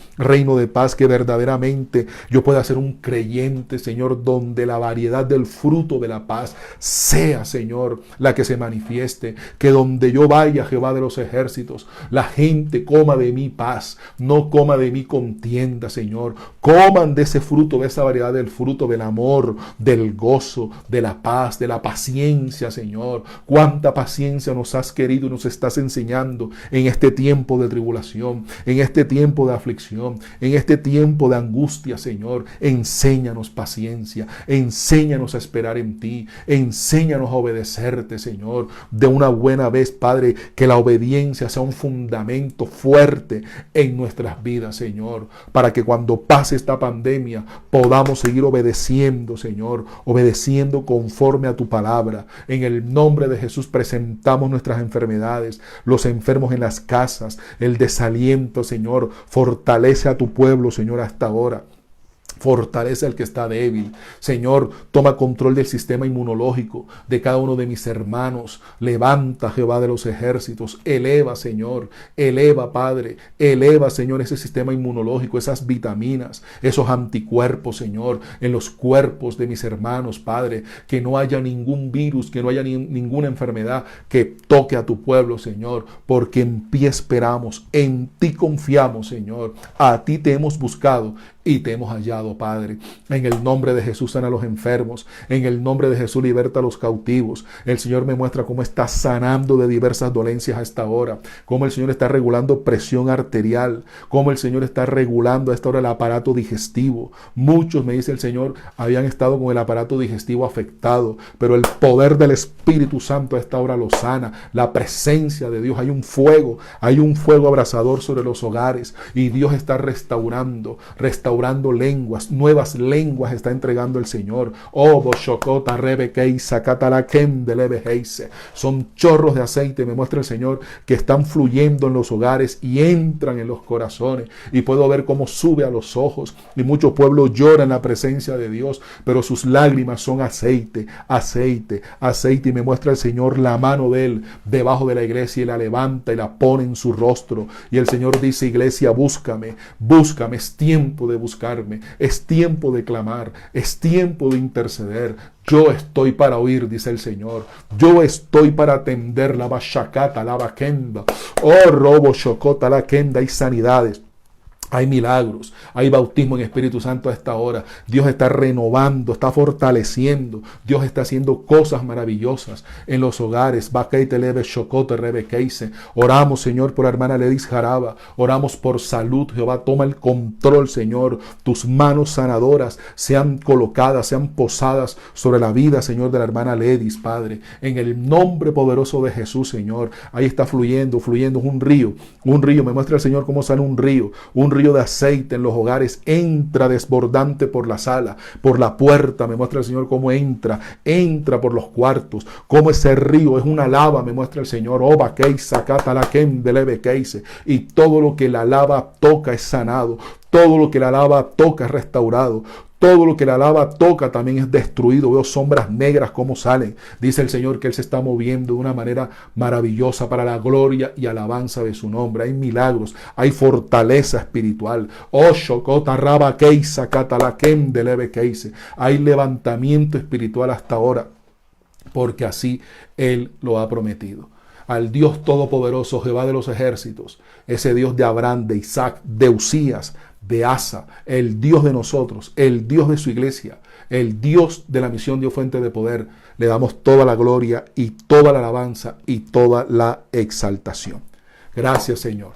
S1: que verdaderamente yo pueda ser un creyente, Señor, donde la variedad del fruto de la paz sea, Señor, la que se manifieste. Que donde yo vaya, Jehová de los ejércitos, la gente coma de mi paz, no coma de mi contienda, Señor. Coman de ese fruto, de esa variedad del fruto del amor, del gozo, de la paz, de la paciencia, Señor. Cuánta paciencia nos has querido y nos estás enseñando en este tiempo de tribulación, en este tiempo de aflicción, en este tiempo de angustia, Señor. Enséñanos paciencia, enséñanos a esperar en ti, enséñanos a obedecerte, Señor. De una buena vez, Padre, que la obediencia sea un fundamento fuerte en nuestras vidas, Señor, para que cuando pase esta pandemia podamos seguir obedeciendo, Señor, obedeciendo conforme a tu palabra. En el nombre de Jesús presentamos nuestras enfermedades, los enfermos en las casas, el desaliento, Señor. Fortalece a tu pueblo, Señor, hasta ahora. Fortalece al que está débil. Señor, toma control del sistema inmunológico de cada uno de mis hermanos. Levanta, Jehová de los ejércitos. Eleva, Señor. Eleva, Padre. Eleva, Señor, ese sistema inmunológico, esas vitaminas, esos anticuerpos, Señor, en los cuerpos de mis hermanos, Padre. Que no haya ningún virus, que no haya ninguna enfermedad que toque a tu pueblo, Señor. Porque en ti esperamos, en ti confiamos, Señor. A ti te hemos buscado y te hemos hallado, Padre. En el nombre de Jesús sana a los enfermos. En el nombre de Jesús liberta a los cautivos. El Señor me muestra cómo está sanando de diversas dolencias a esta hora. Cómo el Señor está regulando presión arterial. Cómo el Señor está regulando a esta hora el aparato digestivo. Muchos, me dice el Señor, habían estado con el aparato digestivo afectado. Pero el poder del Espíritu Santo a esta hora lo sana. La presencia de Dios. Hay un fuego abrasador sobre los hogares. Y Dios está restaurando lenguas, nuevas lenguas está entregando el Señor. Oh, Boshokota, Rebekeisa, Katalakem de Lebeheise. Son chorros de aceite, me muestra el Señor, que están fluyendo en los hogares y entran en los corazones. Y puedo ver cómo sube a los ojos. Y muchos pueblos lloran en la presencia de Dios, pero sus lágrimas son aceite, aceite, aceite. Y me muestra el Señor la mano de Él debajo de la iglesia y la levanta y la pone en su rostro. Y el Señor dice: iglesia, búscame, búscame. Es tiempo de buscarme, es tiempo de clamar, es tiempo de interceder. Yo estoy para oír, dice el Señor. Yo estoy para atender la bashakata, la bakenda. Oh, robo shokota, la kenda y sanidades. Hay milagros, hay bautismo en Espíritu Santo a esta hora. Dios está renovando, está fortaleciendo. Dios está haciendo cosas maravillosas en los hogares. Oramos, Señor, por la hermana Ledis Jaraba. Oramos por salud. Jehová, toma el control, Señor. Tus manos sanadoras sean colocadas, sean posadas sobre la vida, Señor, de la hermana Ledis, Padre. En el nombre poderoso de Jesús, Señor. Ahí está fluyendo un río. Un río, me muestra el Señor cómo sale un río de aceite en los hogares, entra desbordante por la sala, por la puerta, me muestra el Señor cómo entra por los cuartos, cómo ese río es una lava, me muestra el Señor, y todo lo que la lava toca es sanado, todo lo que la lava toca es restaurado. Todo lo que la lava toca también es destruido. Veo sombras negras como salen. Dice el Señor que Él se está moviendo de una manera maravillosa para la gloria y alabanza de su nombre. Hay milagros, hay fortaleza espiritual. Hay levantamiento espiritual hasta ahora, porque así Él lo ha prometido. Al Dios Todopoderoso, Jehová de los ejércitos, ese Dios de Abraham, de Isaac, de Usías, de Asa, el Dios de nosotros, el Dios de su iglesia, el Dios de la misión Dios Fuente de Poder, le damos toda la gloria y toda la alabanza y toda la exaltación. Gracias, Señor.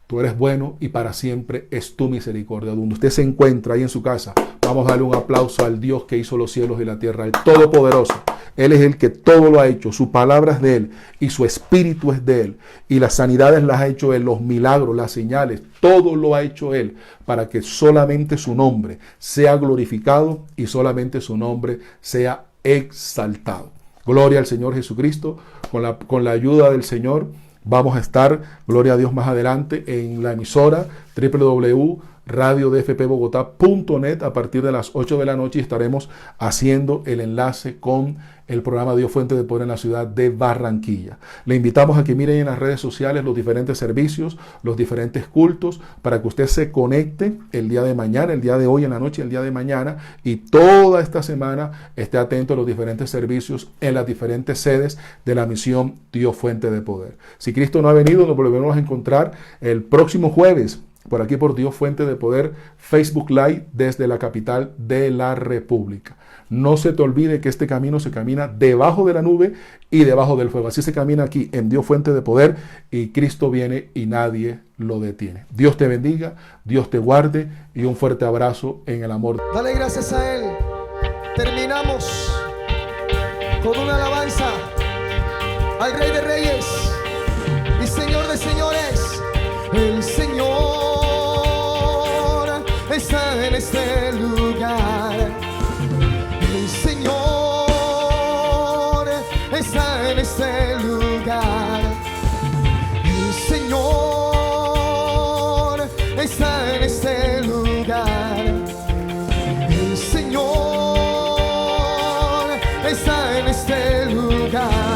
S1: Tú eres bueno y para siempre es tu misericordia. Donde usted se encuentra ahí en su casa, vamos a darle un aplauso al Dios que hizo los cielos y la tierra, el Todopoderoso. Él es el que todo lo ha hecho, su palabra es de Él y su espíritu es de Él. Y las sanidades las ha hecho Él, los milagros, las señales, todo lo ha hecho Él para que solamente su nombre sea glorificado y solamente su nombre sea exaltado. Gloria al Señor Jesucristo. Con la ayuda del Señor vamos a estar, gloria a Dios, más adelante en la emisora www.radiodfpbogotá.net a partir de las 8 de la noche y estaremos haciendo el enlace con el programa Dios Fuente de Poder en la ciudad de Barranquilla. Le invitamos a que miren en las redes sociales los diferentes servicios, los diferentes cultos, para que usted se conecte el día de mañana, el día de hoy en la noche, el día de mañana, y toda esta semana esté atento a los diferentes servicios en las diferentes sedes de la misión Dios Fuente de Poder. Si Cristo no ha venido, nos volveremos a encontrar el próximo jueves, por aquí por Dios Fuente de Poder, Facebook Live desde la capital de la República. No se te olvide que este camino se camina debajo de la nube y debajo del fuego. Así se camina aquí en Dios Fuente de Poder y Cristo viene y nadie lo detiene. Dios te bendiga, Dios te guarde y un fuerte abrazo en el amor.
S2: Dale gracias a Él. Terminamos con una alabanza al Rey de Reyes y Señor de Señores. El Señor está en este lugar. El Señor está en este lugar. El Señor está en este lugar. El Señor está en este lugar.